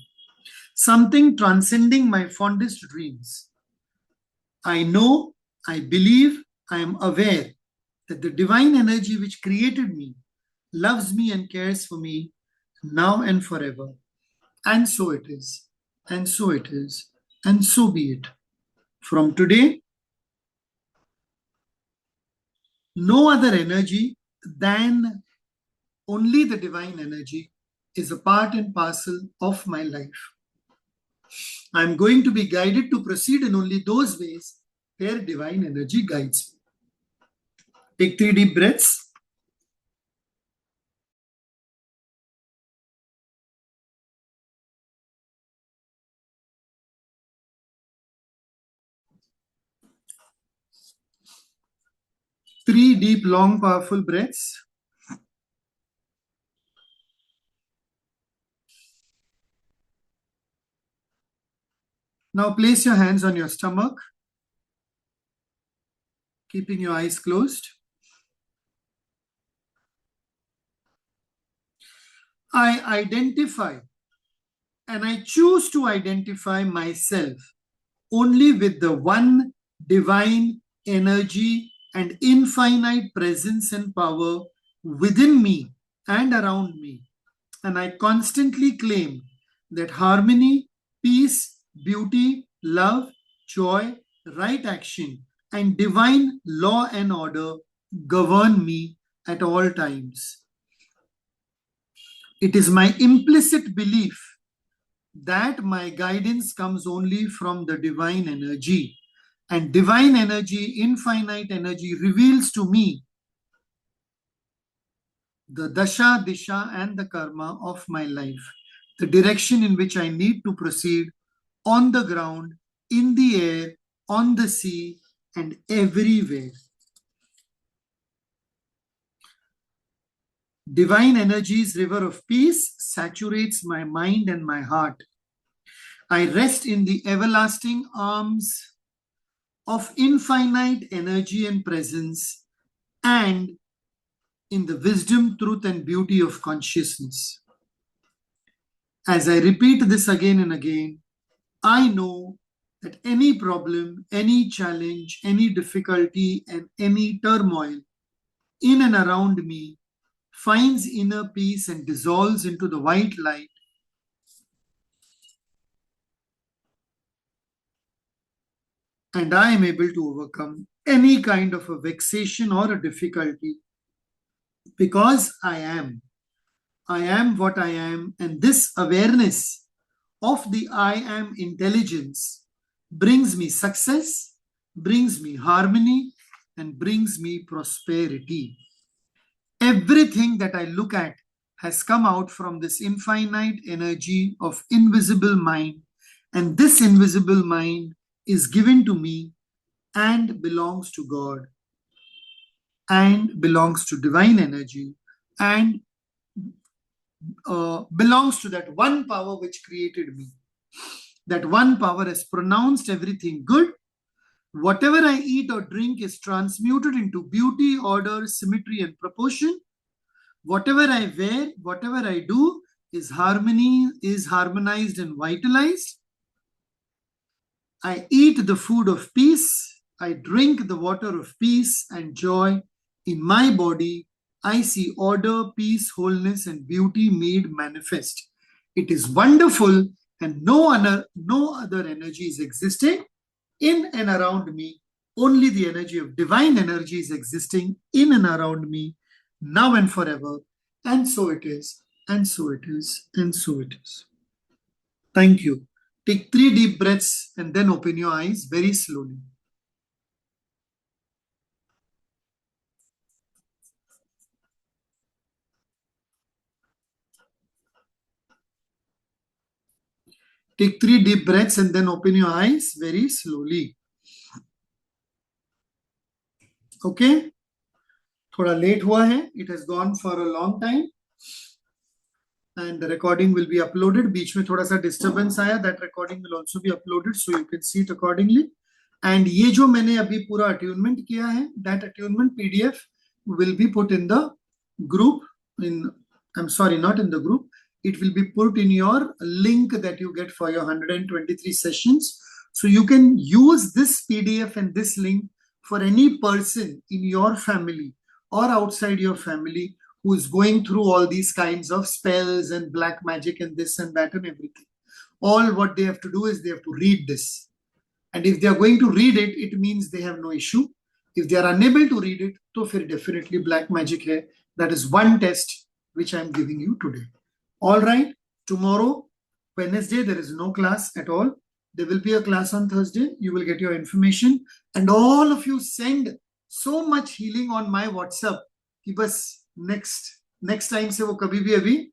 A: something transcending my fondest dreams. I know, I believe, I am aware that the divine energy which created me loves me and cares for me now and forever. And so it is, and so it is, and so be it. From today, no other energy than only the divine energy is a part and parcel of my life. I am going to be guided to proceed in only those ways where divine energy guides me. Take 3 deep breaths. Three deep, long, powerful breaths. Now place your hands on your stomach, keeping your eyes closed. I identify and I choose to identify myself only with the one divine energy and infinite presence and power within me and around me. And I constantly claim that harmony, peace, beauty, love, joy, right action, and divine law and order govern me at all times. It is my implicit belief that my guidance comes only from the divine energy, and divine energy, infinite energy, reveals to me the dasha, disha, and the karma of my life, the direction in which I need to proceed on the ground, in the air, on the sea, and everywhere. Divine energy's river of peace saturates my mind and my heart. I rest in the everlasting arms of infinite energy and presence, and in the wisdom, truth, and beauty of consciousness. As I repeat this again and again, I know that any problem, any challenge, any difficulty, and any turmoil in and around me finds inner peace and dissolves into the white light. And I am able to overcome any kind of a vexation or a difficulty because I am. I am what I am, and this awareness of the I am intelligence brings me success, brings me harmony, and brings me prosperity. Everything that I look at has come out from this infinite energy of invisible mind, and this invisible mind is given to me and belongs to God and belongs to divine energy and belongs to that one power which created me. That one power has pronounced everything good. Whatever I eat or drink is transmuted into beauty, order, symmetry, and proportion. Whatever I wear, whatever I do is harmonized and vitalized. I eat the food of peace. I drink the water of peace and joy. In my body, I see order, peace, wholeness, and beauty made manifest. It is wonderful, and no other energy is existing in and around me. Only the energy of divine energy is existing in and around me, now and forever. And so it is, and so it is, and so it is. Thank you. Take 3 deep breaths and then open your eyes very slowly. Take 3 deep breaths and then open your eyes very slowly. Okay? Thoda late hua hai. It has gone for a long time. And the recording will be uploaded. Beech mein thoda sa disturbance aaya. That recording will also be uploaded, so you can see it accordingly. And ye jo maine abhi pura attunement kiya hai, that attunement PDF will be put in the group. I'm sorry, not in the group. It will be put in your link that you get for your 123 sessions. So you can use this PDF and this link for any person in your family or outside your family who is going through all these kinds of spells and black magic and this and that and everything. All what they have to do is they have to read this. And if they are going to read it, it means they have no issue. If they are unable to read it, to fir definitely black magic hai. That is one test which I am giving you today. All right. Tomorrow, Wednesday, there is no class at all. There will be a class on Thursday. You will get your information. And all of you send so much healing on my WhatsApp. कि बस next time से वो कभी भी अभी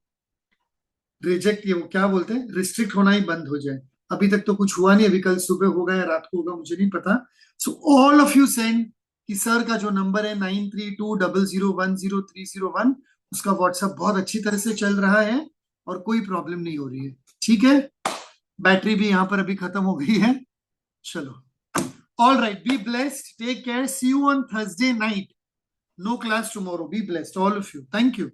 A: reject ये वो क्या बोलते हैं रिस्ट्रिक्ट होना ही बंद हो जाए. अभी तक तो कुछ हुआ नहीं. अभी कल सुबह होगा या रात को होगा मुझे नहीं पता. So all of you send कि सर का जो नंबर है 9320010301 उसका व्हाट्सएप बहुत अच्छी तरह से चल रहा है और कोई प्रॉब्लम नहीं हो रही है. ठीक है. बैटरी भी यहाँ पर अभी खत्म हो गई है। चलो, all right, be blessed, take care, see you on Thursday night. No class tomorrow. Be blessed, all of you. Thank you.